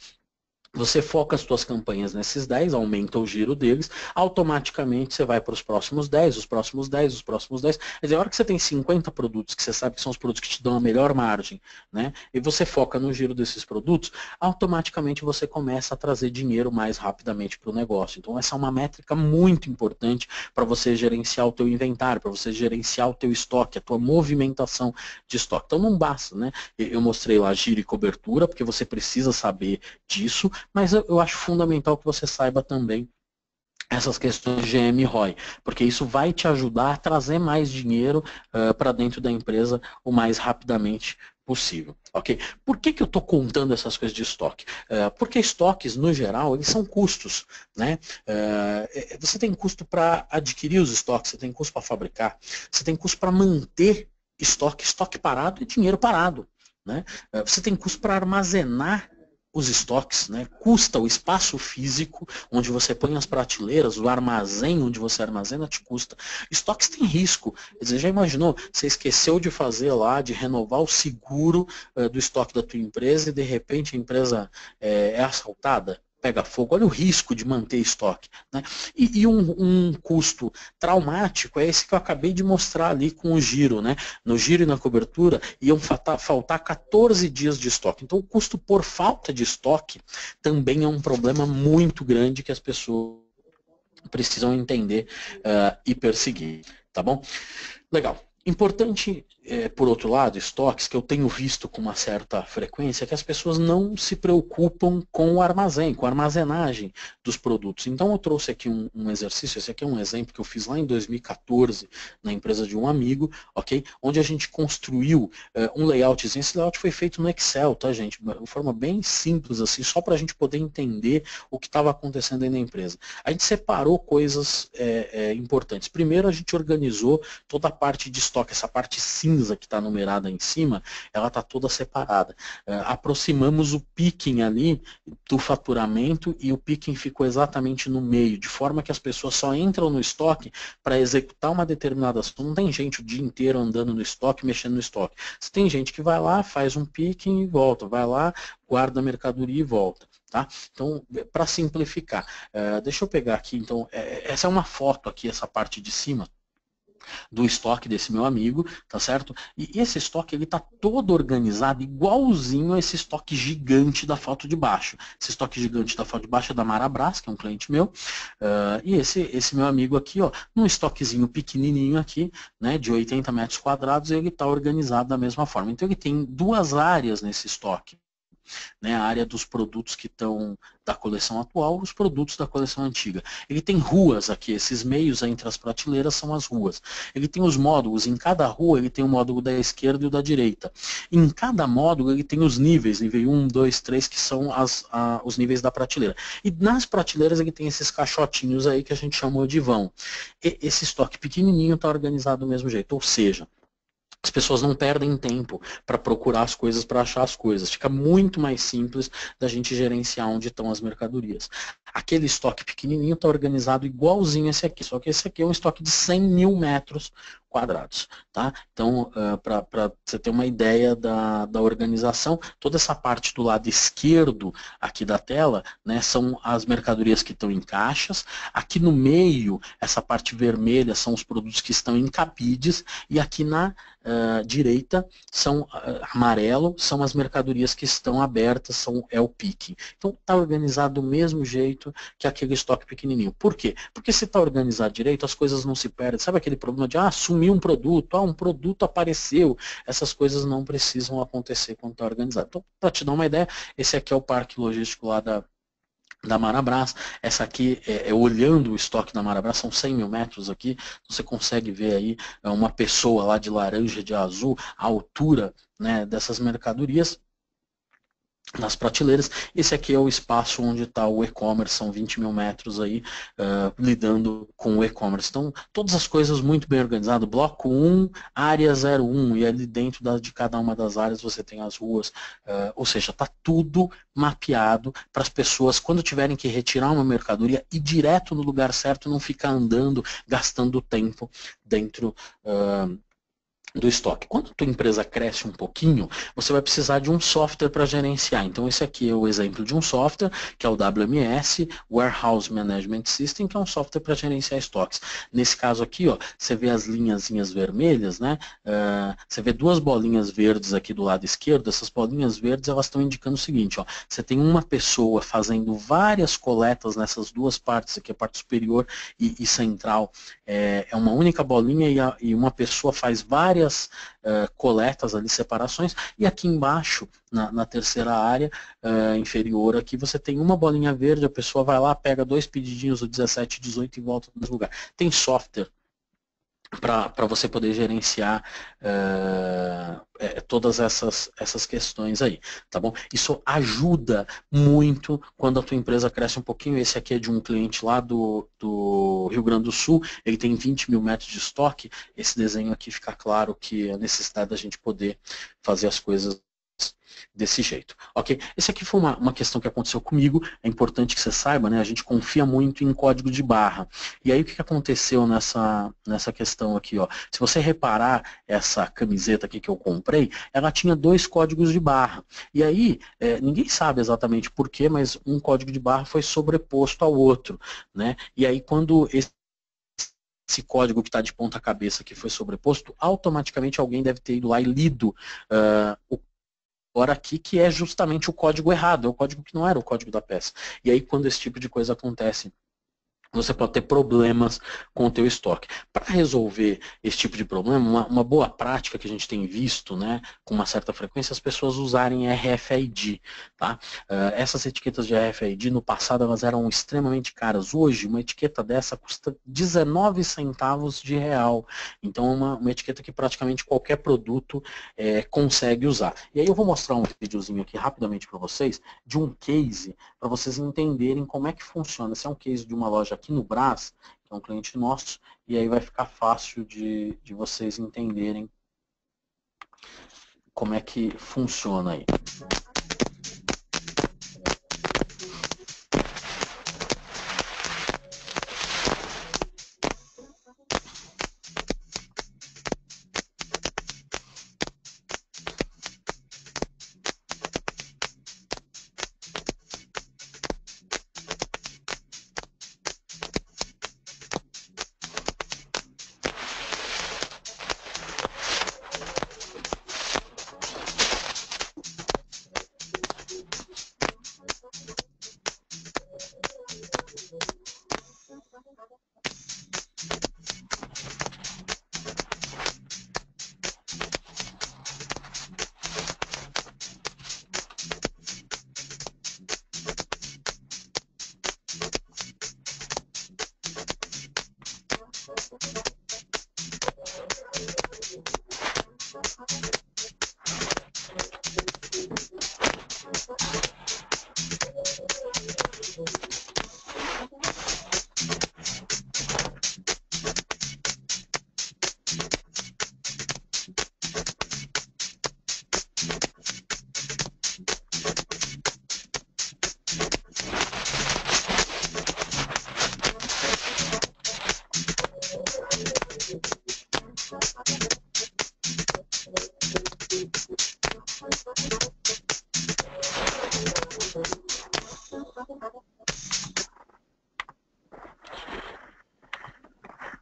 Speaker 2: Você foca as suas campanhas nesses 10, aumenta o giro deles, automaticamente você vai para os próximos 10, os próximos 10, os próximos 10. Quer dizer, a hora que você tem 50 produtos, que você sabe que são os produtos que te dão a melhor margem, né? E você foca no giro desses produtos, automaticamente você começa a trazer dinheiro mais rapidamente para o negócio. Então essa é uma métrica muito importante para você gerenciar o teu inventário, para você gerenciar o teu estoque, a tua movimentação de estoque. Então não basta, né? Eu mostrei lá giro e cobertura, porque você precisa saber disso, mas eu acho fundamental que você saiba também essas questões de GM e ROI, porque isso vai te ajudar a trazer mais dinheiro para dentro da empresa o mais rapidamente possível, ok? Por que eu estou contando essas coisas de estoque? Porque estoques, no geral, eles são custos, né? Você tem custo para adquirir os estoques, você tem custo para fabricar, você tem custo para manter estoque parado e dinheiro parado, né? Você tem custo para armazenar os estoques, né? Custa o espaço físico onde você põe as prateleiras, o armazém onde você armazena te custa. Estoques tem risco. Quer dizer, já imaginou? Você esqueceu de fazer lá, de renovar o seguro do estoque da tua empresa e de repente a empresa é assaltada? Pega fogo, olha o risco de manter estoque, né? E um custo traumático é esse que eu acabei de mostrar ali com o giro, né? No giro e na cobertura iam faltar 14 dias de estoque. Então o custo por falta de estoque também é um problema muito grande que as pessoas precisam entender e perseguir, tá bom? Legal. Importante, por outro lado, estoques, que eu tenho visto com uma certa frequência, é que as pessoas não se preocupam com o armazém, com a armazenagem dos produtos. Então eu trouxe aqui um exercício, esse aqui é um exemplo que eu fiz lá em 2014 na empresa de um amigo, ok? Onde a gente construiu um layoutzinho. Esse layout foi feito no Excel, tá, gente? De uma forma bem simples, assim, só para a gente poder entender o que estava acontecendo aí na empresa. A gente separou coisas importantes. Primeiro, a gente organizou toda a parte de estoque, essa parte cinza que está numerada em cima, ela está toda separada. Aproximamos o picking ali do faturamento e o picking ficou exatamente no meio, de forma que as pessoas só entram no estoque para executar uma determinada ação. Não tem gente o dia inteiro andando no estoque, mexendo no estoque. Se tem gente que vai lá, faz um picking e volta, vai lá, guarda a mercadoria e volta. Tá? Então, para simplificar, deixa eu pegar aqui, então, essa é uma foto aqui, essa parte de cima, do estoque desse meu amigo, tá certo? E esse estoque, ele tá todo organizado igualzinho a esse estoque gigante da foto de baixo. Esse estoque gigante da foto de baixo é da Marabras, que é um cliente meu, e esse meu amigo aqui, ó, num estoquezinho pequenininho aqui, né, de 80 metros quadrados, ele tá organizado da mesma forma. Então, ele tem duas áreas nesse estoque. Né, a área dos produtos que estão da coleção atual, os produtos da coleção antiga. Ele tem ruas aqui, esses meios entre as prateleiras são as ruas. Ele tem os módulos, em cada rua ele tem o módulo da esquerda e o da direita. Em cada módulo ele tem os níveis, nível 1, 2, 3, que são os níveis da prateleira. E nas prateleiras ele tem esses caixotinhos aí que a gente chamou de vão. Esse estoque pequenininho está organizado do mesmo jeito, ou seja, as pessoas não perdem tempo para procurar as coisas, para achar as coisas. Fica muito mais simples da gente gerenciar onde estão as mercadorias. Aquele estoque pequenininho está organizado igualzinho esse aqui, só que esse aqui é um estoque de 100 mil metros quadrados. Tá? Então, para você ter uma ideia da organização, toda essa parte do lado esquerdo aqui da tela, né, são as mercadorias que estão em caixas. Aqui no meio, essa parte vermelha são os produtos que estão em cabides, e aqui na direita, amarelo, são as mercadorias que estão abertas, é o picking. Então está organizado do mesmo jeito que aquele estoque pequenininho. Por quê? Porque se está organizado direito, as coisas não se perdem. Sabe aquele problema de, sumiu um produto, um produto apareceu. Essas coisas não precisam acontecer quando está organizado. Então, para te dar uma ideia, esse aqui é o parque logístico lá da Marabras. Essa aqui, olhando o estoque da Marabras, são 100 mil metros aqui, você consegue ver aí uma pessoa lá de laranja, de azul, a altura, né, dessas mercadorias nas prateleiras. Esse aqui é o espaço onde está o e-commerce, são 20 mil metros aí, lidando com o e-commerce. Então, todas as coisas muito bem organizadas. Bloco 1, área 01, e ali dentro de cada uma das áreas você tem as ruas, ou seja, está tudo mapeado para as pessoas, quando tiverem que retirar uma mercadoria, ir direto no lugar certo, não ficar andando, gastando tempo dentro do estoque. Quando a tua empresa cresce um pouquinho, você vai precisar de um software para gerenciar. Então esse aqui é o exemplo de um software, que é o WMS, Warehouse Management System, que é um software para gerenciar estoques. Nesse caso aqui, ó, você vê as linhazinhas vermelhas, né? Você vê duas bolinhas verdes aqui do lado esquerdo. Essas bolinhas verdes, elas estão indicando o seguinte, ó, você tem uma pessoa fazendo várias coletas nessas duas partes aqui, a parte superior e central, é uma única bolinha e uma pessoa faz várias coletas ali, separações, e aqui embaixo, na terceira área inferior aqui, você tem uma bolinha verde, a pessoa vai lá, pega dois pedidinhos, o 17 e 18 e volta no mesmo lugar. Tem software para você poder gerenciar todas essas questões aí, tá bom? Isso ajuda muito quando a tua empresa cresce um pouquinho. Esse aqui é de um cliente lá do Rio Grande do Sul, ele tem 20 mil metros de estoque. Esse desenho aqui fica claro que a necessidade da gente poder fazer as coisas desse jeito, ok? Esse aqui foi uma questão que aconteceu comigo, é importante que você saiba, né? A gente confia muito em código de barra. E aí o que aconteceu nessa questão aqui, ó? Se você reparar essa camiseta aqui que eu comprei, ela tinha dois códigos de barra. E aí, ninguém sabe exatamente por quê, mas um código de barra foi sobreposto ao outro, né? E aí quando esse código que está de ponta cabeça que foi sobreposto, automaticamente alguém deve ter ido lá e lido o agora aqui, que é justamente o código errado, é o código que não era o código da peça. E aí, quando esse tipo de coisa acontece, você pode ter problemas com o teu estoque. Para resolver esse tipo de problema, uma boa prática que a gente tem visto, né, com uma certa frequência, as pessoas usarem RFID. Tá? Essas etiquetas de RFID, no passado, elas eram extremamente caras. Hoje, uma etiqueta dessa custa 19 centavos de real. Então, é uma etiqueta que praticamente qualquer produto consegue usar. E aí eu vou mostrar um videozinho aqui rapidamente para vocês, de um case, para vocês entenderem como é que funciona. Esse é um case de uma loja aqui no Brás, que é um cliente nosso, e aí vai ficar fácil de vocês entenderem como é que funciona aí.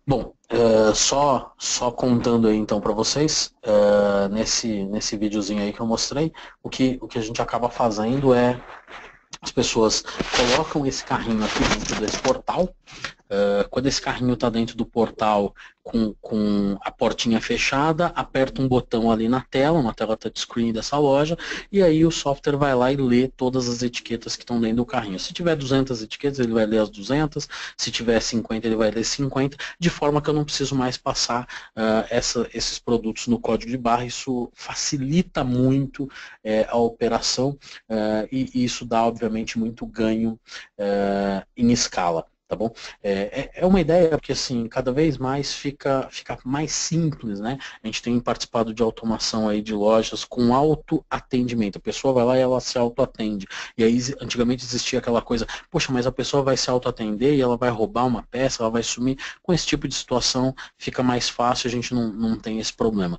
Speaker 2: Bom, só contando aí então para vocês, nesse videozinho aí que eu mostrei, o que a gente acaba fazendo é, as pessoas colocam esse carrinho aqui dentro desse portal. Quando esse carrinho está dentro do portal com a portinha fechada, aperta um botão ali na tela, uma tela touchscreen dessa loja, e aí o software vai lá e lê todas as etiquetas que estão dentro do carrinho. Se tiver 200 etiquetas, ele vai ler as 200, se tiver 50, ele vai ler 50, de forma que eu não preciso mais passar esses produtos no código de barra. Isso facilita muito a operação e isso dá, obviamente, muito ganho em escala. Tá bom? É uma ideia porque, assim, cada vez mais fica mais simples, né? A gente tem participado de automação aí de lojas com autoatendimento. A pessoa vai lá e ela se autoatende. E aí, antigamente existia aquela coisa, poxa, mas a pessoa vai se autoatender e ela vai roubar uma peça, ela vai sumir. Com esse tipo de situação, fica mais fácil, a gente não tem esse problema.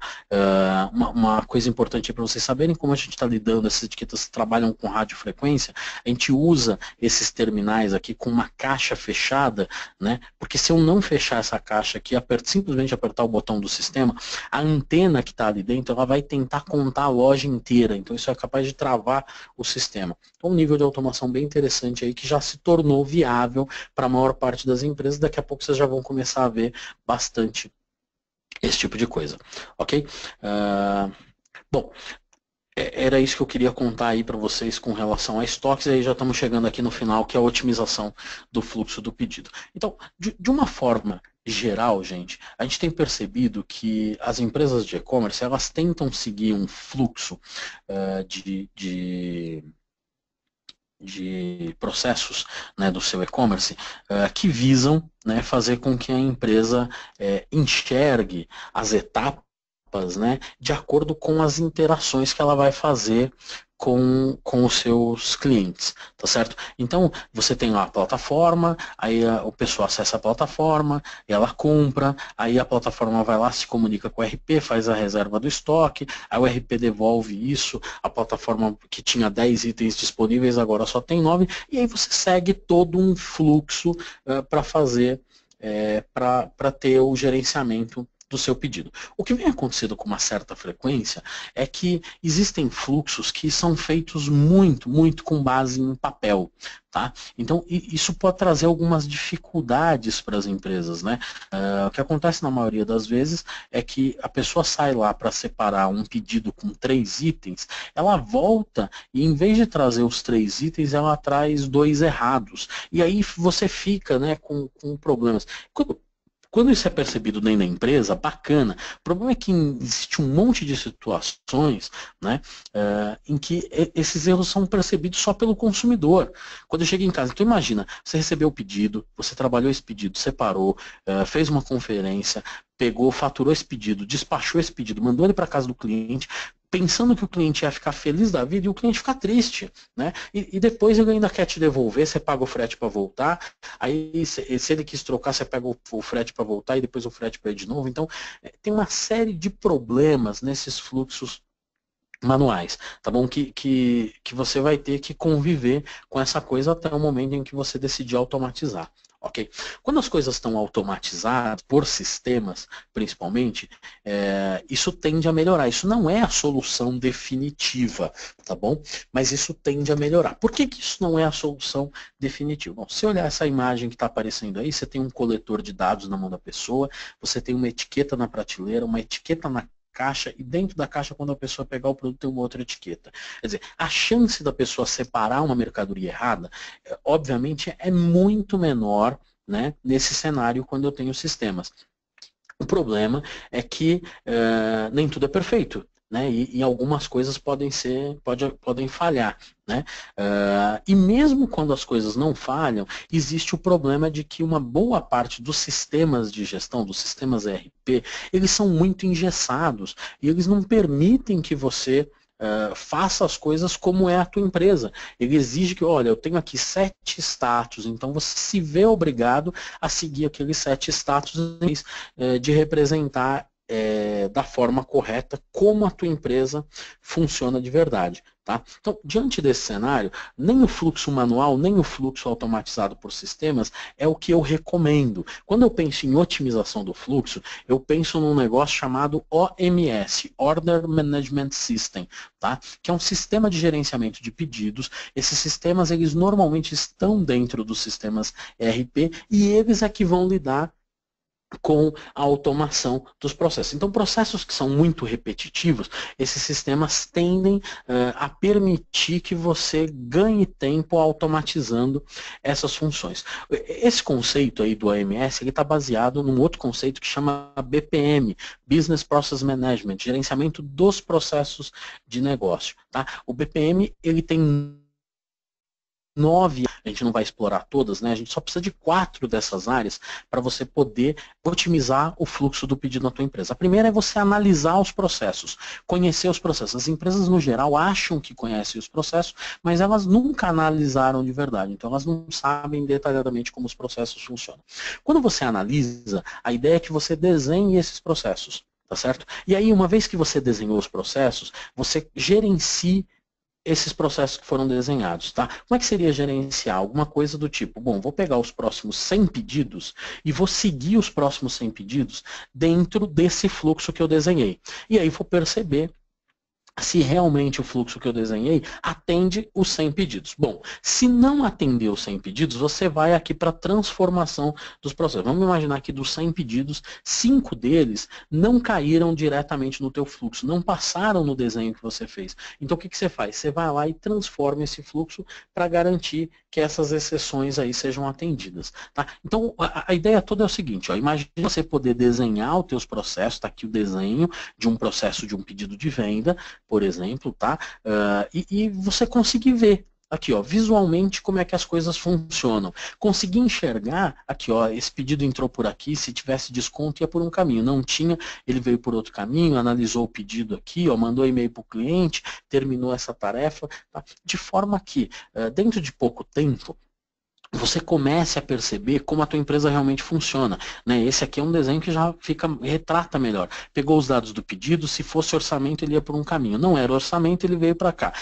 Speaker 2: Uma coisa importante para vocês saberem como a gente está lidando, essas etiquetas trabalham com radiofrequência, a gente usa esses terminais aqui com uma caixa fechada, né? Porque se eu não fechar essa caixa aqui, simplesmente apertar o botão do sistema, a antena que está ali dentro, ela vai tentar contar a loja inteira. Então isso é capaz de travar o sistema. Então um nível de automação bem interessante aí que já se tornou viável para a maior parte das empresas. Daqui a pouco vocês já vão começar a ver bastante esse tipo de coisa, ok? Bom, era isso que eu queria contar aí para vocês com relação a estoques, e aí já estamos chegando aqui no final, que é a otimização do fluxo do pedido. Então, de uma forma geral, gente, a gente tem percebido que as empresas de e-commerce, elas tentam seguir um fluxo de processos, né, do seu e-commerce que visam, né, fazer com que a empresa enxergue as etapas, né, de acordo com as interações que ela vai fazer com os seus clientes, tá certo? Então, você tem lá a plataforma, aí o pessoal acessa a plataforma, ela compra, aí a plataforma vai lá, se comunica com o RP, faz a reserva do estoque, aí o RP devolve isso, a plataforma que tinha 10 itens disponíveis agora só tem 9, e aí você segue todo um fluxo para fazer, para ter o gerenciamento do seu pedido. O que vem acontecendo com uma certa frequência é que existem fluxos que são feitos muito com base em papel, tá? Então, isso pode trazer algumas dificuldades para as empresas, né? O que acontece na maioria das vezes é que a pessoa sai lá para separar um pedido com 3 itens, ela volta e em vez de trazer os 3 itens, ela traz 2 errados. E aí você fica, né, com problemas. Quando isso é percebido dentro da empresa, bacana. O problema é que existe um monte de situações, né, em que esses erros são percebidos só pelo consumidor. Quando eu chego em casa, então imagina, você recebeu o pedido, você trabalhou esse pedido, separou, fez uma conferência, pegou, faturou esse pedido, despachou esse pedido, mandou ele para casa do cliente, pensando que o cliente ia ficar feliz da vida e o cliente fica triste, né? E depois ele ainda quer te devolver, você paga o frete para voltar, aí se ele quis trocar, você pega o frete para voltar e depois o frete para ir de novo. Então, tem uma série de problemas nesses fluxos manuais, tá bom? Que você vai ter que conviver com essa coisa até o momento em que você decidir automatizar. Ok? Quando as coisas estão automatizadas por sistemas, principalmente, isso tende a melhorar. Isso não é a solução definitiva, tá bom? Mas isso tende a melhorar. Por que isso não é a solução definitiva? Bom, se olhar essa imagem que está aparecendo aí, você tem um coletor de dados na mão da pessoa, você tem uma etiqueta na prateleira, uma etiqueta na caixa, e dentro da caixa, quando a pessoa pegar o produto, tem uma outra etiqueta. Quer dizer, a chance da pessoa separar uma mercadoria errada, obviamente, é muito menor, né, nesse cenário quando eu tenho sistemas. O problema é que nem tudo é perfeito, né? E algumas coisas podem falhar, né? E mesmo quando as coisas não falham, existe o problema de que uma boa parte dos sistemas de gestão, dos sistemas ERP, eles são muito engessados e eles não permitem que você faça as coisas como é a tua empresa. Ele exige que, olha, eu tenho aqui 7 status, então você se vê obrigado a seguir aqueles 7 status de representar da forma correta como a tua empresa funciona de verdade. Tá? Então, diante desse cenário, nem o fluxo manual, nem o fluxo automatizado por sistemas é o que eu recomendo. Quando eu penso em otimização do fluxo, eu penso num negócio chamado OMS, Order Management System, tá? Que é um sistema de gerenciamento de pedidos. Esses sistemas, eles normalmente estão dentro dos sistemas ERP e eles é que vão lidar com a automação dos processos. Então, processos que são muito repetitivos, esses sistemas tendem a permitir que você ganhe tempo automatizando essas funções. Esse conceito aí do AMS, ele está baseado num outro conceito que chama BPM, Business Process Management, gerenciamento dos processos de negócio. Tá? O BPM, ele tem 9, a gente não vai explorar todas, né? A gente só precisa de 4 dessas áreas para você poder otimizar o fluxo do pedido na tua empresa. A primeira é você analisar os processos, conhecer os processos. As empresas, no geral, acham que conhecem os processos, mas elas nunca analisaram de verdade. Então, elas não sabem detalhadamente como os processos funcionam. Quando você analisa, a ideia é que você desenhe esses processos, tá certo? E aí, uma vez que você desenhou os processos, você gerencie esses processos que foram desenhados, tá? Como é que seria gerenciar? Alguma coisa do tipo, bom, vou pegar os próximos 100 pedidos e vou seguir os próximos 100 pedidos dentro desse fluxo que eu desenhei. E aí vou perceber se realmente o fluxo que eu desenhei atende os 100 pedidos. Bom, se não atender os 100 pedidos, você vai aqui para a transformação dos processos. Vamos imaginar que dos 100 pedidos, 5 deles não caíram diretamente no teu fluxo, não passaram no desenho que você fez. Então, o que você faz? Você vai lá e transforma esse fluxo para garantir que essas exceções aí sejam atendidas. Tá? Então, a ideia toda é o seguinte, ó, imagine você poder desenhar os teus processos, está aqui o desenho de um processo de um pedido de venda, por exemplo, tá? E você conseguir ver aqui, ó, visualmente como é que as coisas funcionam. Conseguir enxergar, aqui, ó, esse pedido entrou por aqui, se tivesse desconto ia por um caminho, não tinha, ele veio por outro caminho, analisou o pedido aqui, ó, mandou e-mail para o cliente, terminou essa tarefa, tá? De forma que, dentro de pouco tempo, você comece a perceber como a tua empresa realmente funciona, né? Esse aqui é um desenho que já retrata melhor. Pegou os dados do pedido, se fosse orçamento ele ia por um caminho, não era orçamento ele veio para cá.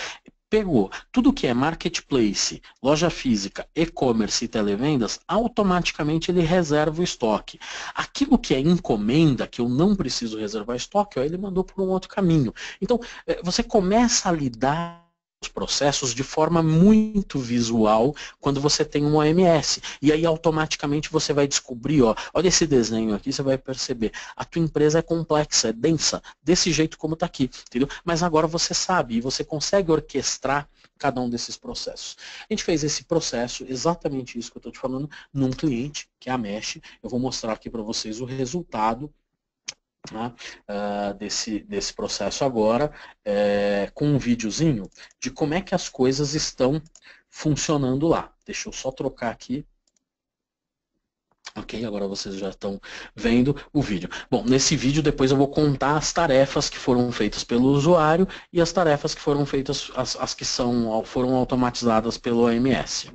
Speaker 2: Pegou tudo que é marketplace, loja física, e-commerce e televendas, automaticamente ele reserva o estoque. Aquilo que é encomenda, que eu não preciso reservar estoque, ó, ele mandou por um outro caminho. Então, você começa a lidar os processos de forma muito visual quando você tem um OMS. E aí automaticamente você vai descobrir, ó, olha esse desenho aqui, você vai perceber, a tua empresa é complexa, é densa, desse jeito como está aqui, entendeu? Mas agora você sabe e você consegue orquestrar cada um desses processos. A gente fez esse processo, exatamente isso que eu estou te falando, num cliente, que é a Mesh. Eu vou mostrar aqui para vocês o resultado, né, desse processo agora, com um videozinho de como é que as coisas estão funcionando lá. Deixa eu só trocar aqui. Ok, agora vocês já estão vendo o vídeo. Bom, nesse vídeo depois eu vou contar as tarefas que foram feitas pelo usuário e as tarefas que foram feitas, as que foram automatizadas pelo OMS.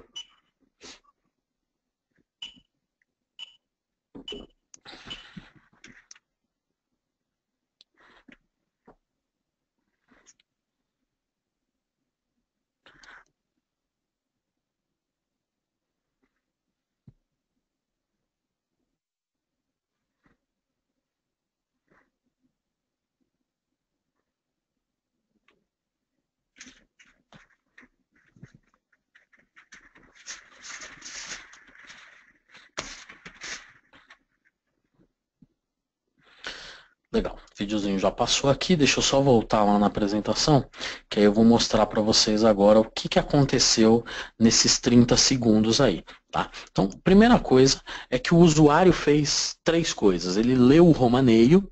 Speaker 2: Legal, o videozinho já passou aqui, deixa eu só voltar lá na apresentação, que aí eu vou mostrar para vocês agora o que aconteceu nesses 30 segundos aí, tá? Então, primeira coisa é que o usuário fez 3 coisas, ele leu o romaneio,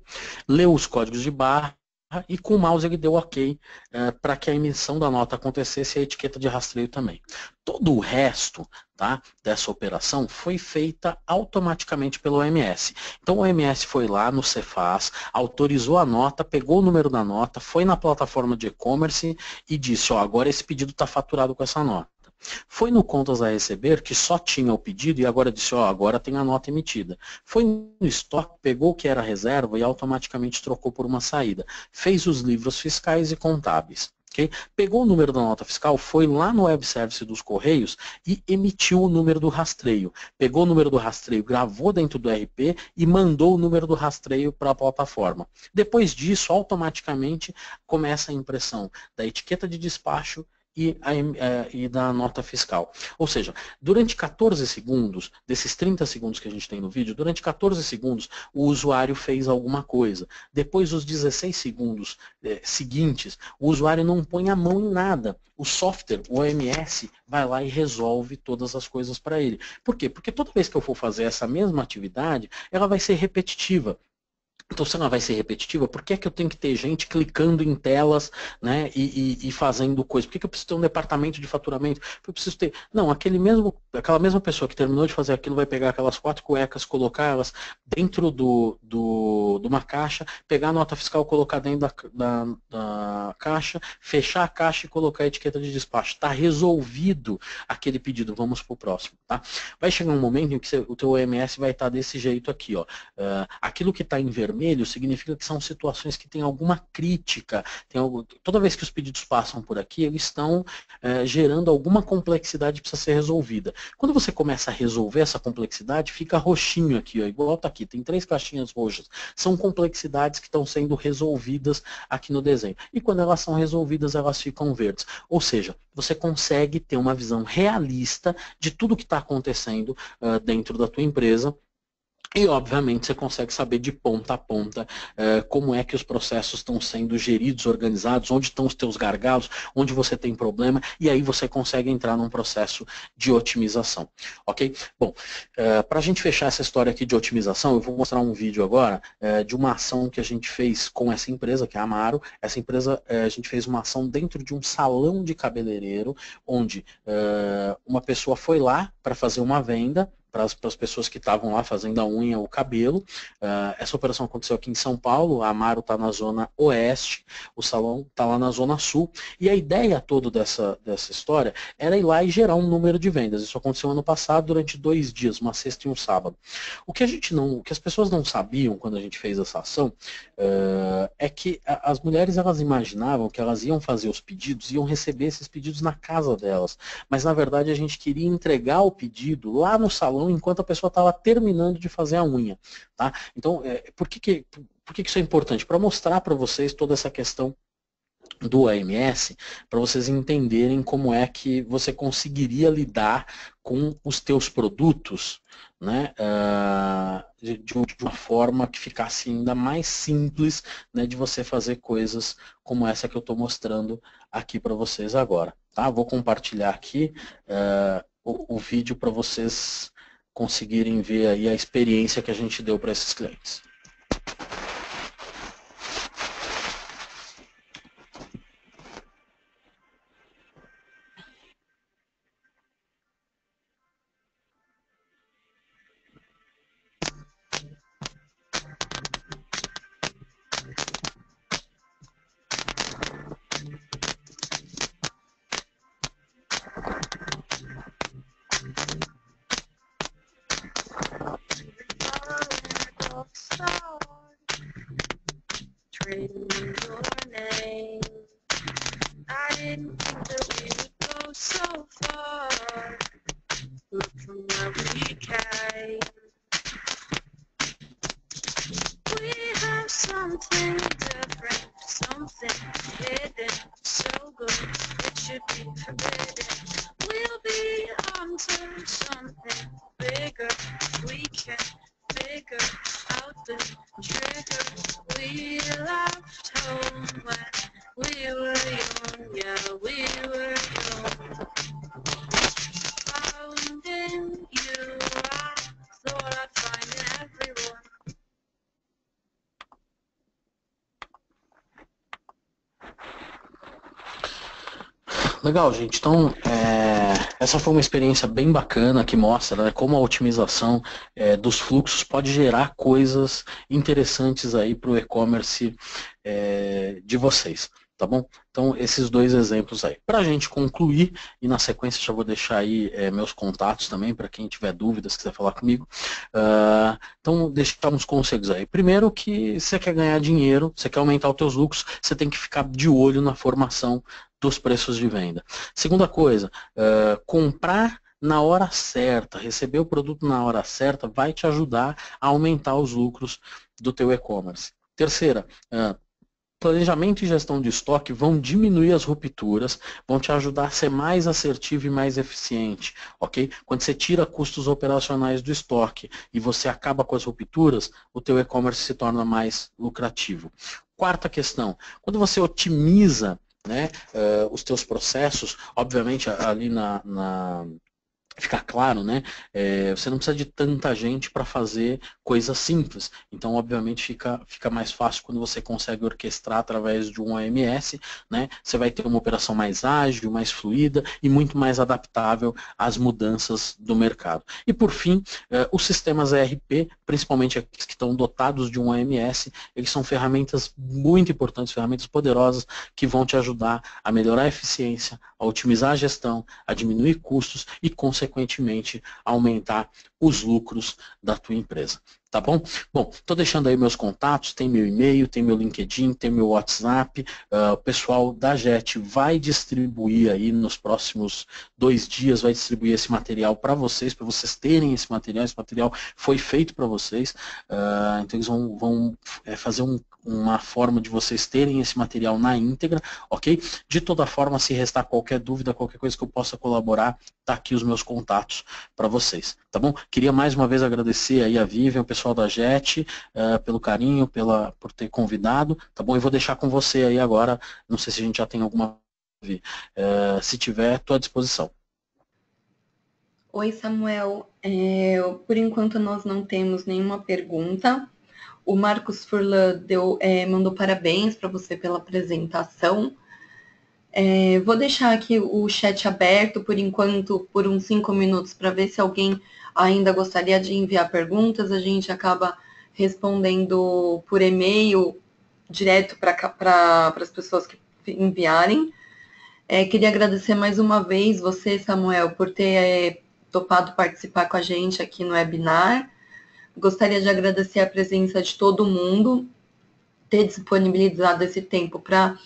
Speaker 2: leu os códigos de barra, e com o mouse ele deu OK para que a emissão da nota acontecesse e a etiqueta de rastreio também. Todo o resto, tá, dessa operação foi feita automaticamente pelo OMS. Então o OMS foi lá no Cefaz, autorizou a nota, pegou o número da nota, foi na plataforma de e-commerce e disse, ó, agora esse pedido está faturado com essa nota. Foi no Contas a Receber, que só tinha o pedido, e agora disse, ó, agora tem a nota emitida. Foi no estoque, pegou o que era reserva e automaticamente trocou por uma saída. Fez os livros fiscais e contábeis. Okay? Pegou o número da nota fiscal, foi lá no web service dos Correios e emitiu o número do rastreio. Pegou o número do rastreio, gravou dentro do RP e mandou o número do rastreio para a plataforma. Depois disso, automaticamente começa a impressão da etiqueta de despacho e da nota fiscal. Ou seja, durante 14 segundos, desses 30 segundos que a gente tem no vídeo, durante 14 segundos o usuário fez alguma coisa. Depois, os 16 segundos seguintes, o usuário não põe a mão em nada. O software, o OMS, vai lá e resolve todas as coisas para ele. Por quê? Porque toda vez que eu for fazer essa mesma atividade, ela vai ser repetitiva. Então, se ela vai ser repetitiva, por que é que eu tenho que ter gente clicando em telas, né, e fazendo coisa? Por que que eu preciso ter um departamento de faturamento? Eu preciso ter... Não, aquela mesma pessoa que terminou de fazer aquilo vai pegar aquelas 4 cuecas, colocar elas dentro de uma caixa, pegar a nota fiscal, colocar dentro da caixa, fechar a caixa e colocar a etiqueta de despacho. Está resolvido aquele pedido, vamos para o próximo. Tá? Vai chegar um momento em que o teu OMS vai estar desse jeito aqui, ó. Aquilo que está em vermelho significa que são situações que têm alguma crítica. Toda vez que os pedidos passam por aqui, eles estão gerando alguma complexidade que precisa ser resolvida. Quando você começa a resolver essa complexidade, fica roxinho aqui, ó, igual está aqui, tem 3 caixinhas roxas. São complexidades que estão sendo resolvidas aqui no desenho. E quando elas são resolvidas, elas ficam verdes. Ou seja, você consegue ter uma visão realista de tudo que está acontecendo dentro da tua empresa. E, obviamente, você consegue saber de ponta a ponta como é que os processos estão sendo geridos, organizados, onde estão os teus gargalos, onde você tem problema, e aí você consegue entrar num processo de otimização. Ok? Bom, para a gente fechar essa história aqui de otimização, eu vou mostrar um vídeo agora de uma ação que a gente fez com essa empresa, que é a Amaro. Essa empresa, a gente fez uma ação dentro de um salão de cabeleireiro, onde uma pessoa foi lá para fazer uma venda, para as pessoas que estavam lá fazendo a unha, o cabelo. Essa operação aconteceu aqui em São Paulo, a Amaro está na zona oeste, o salão está lá na zona sul, e a ideia toda dessa história era ir lá e gerar um número de vendas. Isso aconteceu ano passado durante 2 dias, uma sexta e um sábado. O que as pessoas não sabiam quando a gente fez essa ação é que as mulheres elas imaginavam que elas iam fazer os pedidos, iam receber esses pedidos na casa delas, mas na verdade a gente queria entregar o pedido lá no salão enquanto a pessoa estava terminando de fazer a unha. Tá? Então, por que isso é importante? Para mostrar para vocês toda essa questão do OMS, para vocês entenderem como é que você conseguiria lidar com os teus produtos, né, de uma forma que ficasse ainda mais simples, né, de você fazer coisas como essa que eu estou mostrando aqui para vocês agora. Tá? Vou compartilhar aqui o vídeo para vocês conseguirem ver aí a experiência que a gente deu para esses clientes. Legal, gente. Então, essa foi uma experiência bem bacana que mostra, né, como a otimização dos fluxos pode gerar coisas interessantes aí para o e-commerce de vocês. Tá bom? Então, esses 2 exemplos aí. Para a gente concluir, e na sequência já vou deixar aí meus contatos também, para quem tiver dúvidas, quiser falar comigo. Então, deixar uns conselhos aí. Primeiro que você quer ganhar dinheiro, você quer aumentar os teus lucros, você tem que ficar de olho na formação dos preços de venda. Segunda coisa, comprar na hora certa, receber o produto na hora certa vai te ajudar a aumentar os lucros do teu e-commerce. Terceira, planejamento e gestão de estoque vão diminuir as rupturas, vão te ajudar a ser mais assertivo e mais eficiente, ok? Quando você tira custos operacionais do estoque e você acaba com as rupturas, o teu e-commerce se torna mais lucrativo. Quarta questão, quando você otimiza, né, os teus processos, obviamente ali ficar claro, né? Você não precisa de tanta gente para fazer coisas simples. Então, obviamente, fica mais fácil quando você consegue orquestrar através de um OMS, né? Você vai ter uma operação mais ágil, mais fluida e muito mais adaptável às mudanças do mercado. E, por fim, os sistemas ERP, principalmente aqueles que estão dotados de um OMS, eles são ferramentas muito importantes, ferramentas poderosas que vão te ajudar a melhorar a eficiência, a otimizar a gestão, a diminuir custos e, consequentemente, aumentar os lucros da tua empresa. Tá bom? Bom, estou deixando aí meus contatos, tem meu e-mail, tem meu LinkedIn, tem meu WhatsApp. O pessoal da JET vai distribuir aí nos próximos 2 dias, vai distribuir esse material para vocês terem esse material foi feito para vocês. Então eles vão fazer uma forma de vocês terem esse material na íntegra, ok? De toda forma, se restar qualquer dúvida, qualquer coisa que eu possa colaborar, tá aqui os meus contatos para vocês, tá bom? Queria mais uma vez agradecer aí a Vivian, o pessoal da JET, pelo carinho, por ter convidado, tá bom? E vou deixar com você aí agora, não sei se a gente já tem alguma, se tiver, estou à disposição.
Speaker 1: Oi, Samuel. Por enquanto nós não temos nenhuma pergunta. O Marcos Furlan mandou parabéns para você pela apresentação. Vou deixar aqui o chat aberto por enquanto, por uns 5 minutos, para ver se alguém ainda gostaria de enviar perguntas. A gente acaba respondendo por e-mail direto para as pessoas que enviarem. Queria agradecer mais uma vez você, Samuel, por ter topado participar com a gente aqui no webinar. Gostaria de agradecer a presença de todo mundo, ter disponibilizado esse tempo para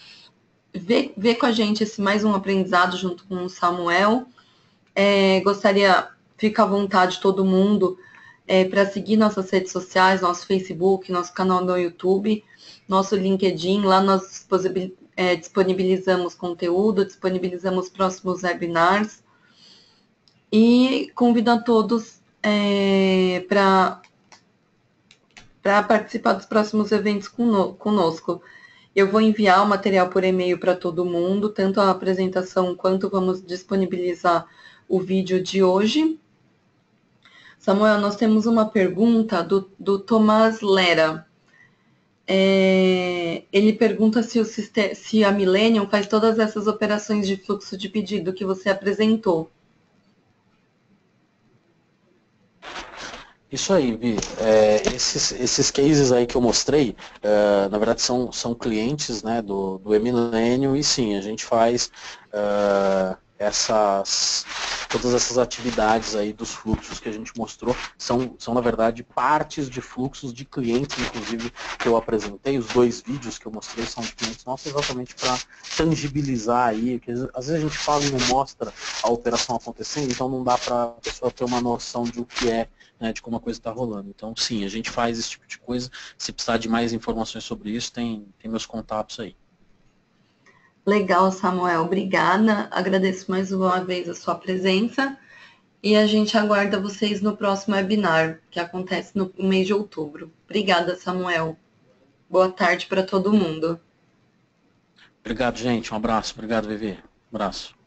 Speaker 1: ver com a gente esse mais um aprendizado junto com o Samuel. Fica à vontade todo mundo para seguir nossas redes sociais, nosso Facebook, nosso canal no YouTube, nosso LinkedIn. Lá nós disponibilizamos conteúdo, disponibilizamos próximos webinars e convido a todos para participar dos próximos eventos conosco. Eu vou enviar o material por e-mail para todo mundo, tanto a apresentação quanto vamos disponibilizar o vídeo de hoje. Samuel, nós temos uma pergunta do Tomás Lera. Ele pergunta se a Millennium faz todas essas operações de fluxo de pedido que você apresentou.
Speaker 2: Isso aí, Vi. Esses cases aí que eu mostrei, na verdade são clientes, né, do Millennium, e sim, a gente faz todas essas atividades aí dos fluxos que a gente mostrou, são na verdade partes de fluxos de clientes, inclusive, que eu apresentei. Os 2 vídeos que eu mostrei são de clientes nossos, exatamente para tangibilizar aí, porque às vezes a gente fala e não mostra a operação acontecendo, então não dá para a pessoa ter uma noção de o que é, né, de como a coisa está rolando. Então, sim, a gente faz esse tipo de coisa. Se precisar de mais informações sobre isso, tem meus contatos aí.
Speaker 1: Legal, Samuel. Obrigada. Agradeço mais uma vez a sua presença e a gente aguarda vocês no próximo webinar, que acontece no mês de outubro. Obrigada, Samuel. Boa tarde para todo mundo.
Speaker 2: Obrigado, gente. Um abraço. Obrigado, Vivi. Um abraço.